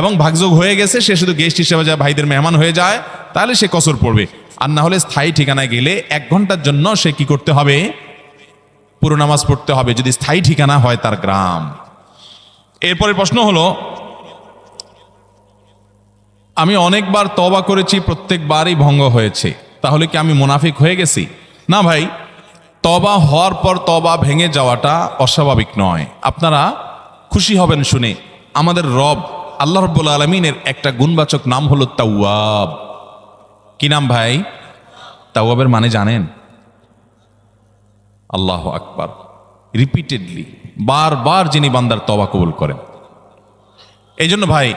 এবং ভাগযোগ হয়ে গেছে, সে শুধু গেস্ট হিসেবে যায়, ভাইদের মেহমান হয়ে যায়, তাহলে সে কসর পড়বে। আর না হলে স্থায়ী ঠিকানায় গেলে 1 ঘন্টার জন্য সে কি করতে হবে? পুরো নামাজ পড়তে হবে, যদি স্থায়ী ঠিকানা হয় তার গ্রাম। এরপরে প্রশ্ন হলো, আমি অনেকবার তওবা করেছি, প্রত্যেকবারই ভঙ্গ হয়েছে, তাহলে কি আমি মুনাফিক হয়ে গেছি? না ভাই, তওবা হওয়ার পর তওবা ভেঙে যাওয়াটা অস্বাভাবিক নয়। আপনারা খুশি হবেন শুনে, আমাদের রব আল্লাহ রাব্বুল আলামিনের একটা গুণবাচক নাম হলো তাওয়াব। কি নাম ভাই? তাওয়াবের মানে জানেন? আল্লাহু আকবার। রিপিটেডলি, বারবার যিনি বান্দার তওবা কবুল করেন। এই জন্য ভাই,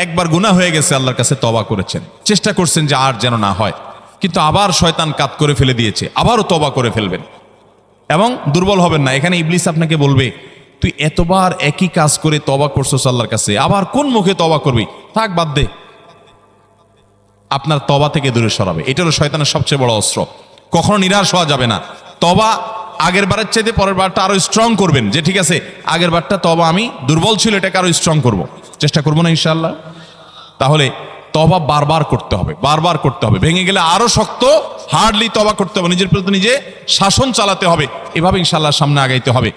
একবার গুনাহ হয়ে গেছে, আল্লাহর কাছে তওবা করেছেন, চেষ্টা করছেন যে আর যেন না হয়, কিন্তু আবার শয়তান কাত করে ফেলে দিয়েছে, আবারও তওবা করে ফেলবেন এবং দুর্বল হবেন না। এখানে ইবলিস আপনাকে বলবে, তুই এতবার একই কাজ করে তওবা করছস আল্লাহর কাছে, আবার কোন মুখে তওবা করবি? থাক, বাদ দে। আপনার তওবা থেকে দূরে সরাবে। এটা হলো শয়তানের সবচেয়ে বড় অস্ত্র। কখনো নিরাশ হওয়া যাবে না। তওবা আগের বারের চাইতে পরের বারটা আরো স্ট্রং করবেন, যে ঠিক আছে আগের বারটা তওবা আমি দুর্বল ছিল, এটাকে আরো স্ট্রং করব, চেষ্টা করবো না ইনশাআল্লাহ। তাহলে তওবা বারবার করতে হবে, বারবার করতে হবে। ভেঙে গেলে আরো শক্ত, হার্ডলি তওবা করতে হবে, নিজের প্রতি নিজে শাসন চালাতে হবে। এভাবে ইনশাআল্লাহ সামনে আগাইতে হবে।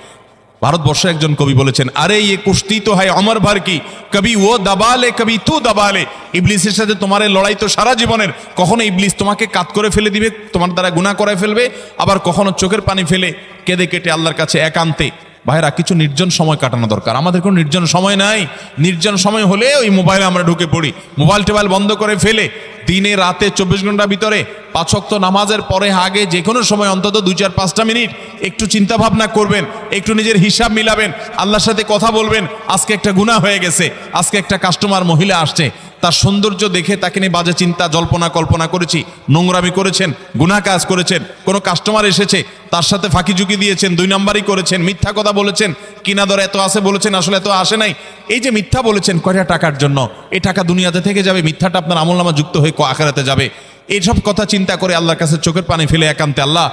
ভারতবর্ষে একজন কবি বলেছেন, আরে ইয়ে কুস্তি তো হয় অমর ভর কি, কবি ও দাবালে কবি তু দাবালে। ইবলিসের সাথে তোমার এই লড়াই তো সারা জীবনের। কখনো ইবলিস তোমাকে কাত করে ফেলে দিবে, তোমার দ্বারা গুনাহ করে ফেলবে, আবার কখনো চোখের পানি ফেলে কেঁদে কেটে আল্লাহর কাছে একান্তে। ভাইরা, কিছু নির্জন সময় কাটানো দরকার। আমাদের কোনো নির্জন সময় নাই। নির্জন সময় হলে ওই মোবাইলে আমরা ঢুকে পড়ি, মোবাইল টোবাইল বন্ধ করে ফেলে দিনে রাতে 24 ঘন্টার ভিতরে 5 ওয়াক্ত নামাজের পরে আগে যে কোনো সময় অন্তত 2-4-5টা মিনিট একটু চিন্তা ভাবনা করবেন, একটু নিজের হিসাব মিলাবেন, আল্লাহর সাথে কথা বলবেন। আজকে একটা গুনাহ হয়ে গেছে, আজকে একটা কাস্টমার মহিলা আসছে, তার সৌন্দর্য দেখে তাকে নিয়ে বাজে চিন্তা জল্পনা কল্পনা করেছি, নোংরামি করেছেন, গুনাহ কাজ করেছেন। কোনো কাস্টমার এসেছে, তার সাথে ফাঁকি ঝুঁকি দিয়েছেন, 2 নাম্বারই করেছেন, মিথ্যা কথা বলেছেন, কিনা দর এত আসে বলেছেন, আসলে এত আসে নাই। এই যে মিথ্যা বলেছেন কয়টা টাকার জন্য, এই টাকা দুনিয়াতে থেকে যাবে, মিথ্যাটা আপনার আমলনামা যুক্ত হয়ে আখিরাতে যাবে। এইসব কথা চিন্তা করে আল্লাহর কাছে চোখের পানি ফেলে একান্তে, আল্লাহ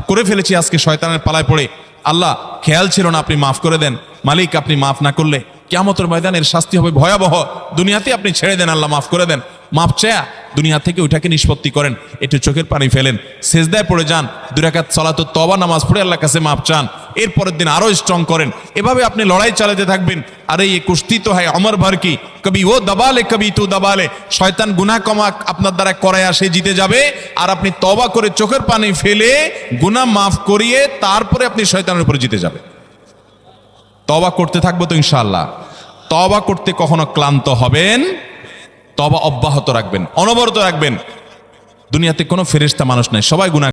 করে ফেলেছি আজকে শয়তানের পালায় পড়ে, আল্লাহ খেয়াল ছিল না, আপনি মাফ করে দেন। মালিক, আপনি মাফ না করলে কিয়ামতের ময়দানের শাস্তি হবে ভয়াবহ। দুনিয়াতে আপনি ছেড়ে দেন, আল্লাহ মাফ করে দেন। মাফ চায়া দুনিয়া থেকে ওইটাকে নিষ্পত্তি করেন, একটু চোখের পানি ফেলেন, সেজদায় পড়ে যান, 2 রাকাত সালাতুত তওবা নামাজ পড়ে আল্লাহর কাছে মাফ চান, এর পরের দিন আরো স্ট্রং করেন। এভাবে আপনি লড়াই চালাতে থাকবেন। আরে এই কুস্তি তো হয় অমর ভর কি, কবি ও দাবালে কবি তু দাবালে। শয়তান গুনাহ কমা আপনার দ্বারা করায় সে জিতে যাবে, আর আপনি তওবা করে চোখের পানি ফেলে গুনাহ মাফ করিয়ে তারপরে আপনি শয়তানের উপরে জিতে যাবেন। তওবা করতে থাকবো তো ইনশাআল্লাহ। তওবা করতে কখনো ক্লান্ত হবেন, তওবা অব্যাহত রাখবেন, অনবরত রাখবেন। দুনিয়াতে কোনো ফেরেশতা মানুষ নাই, সবাই গুনাহ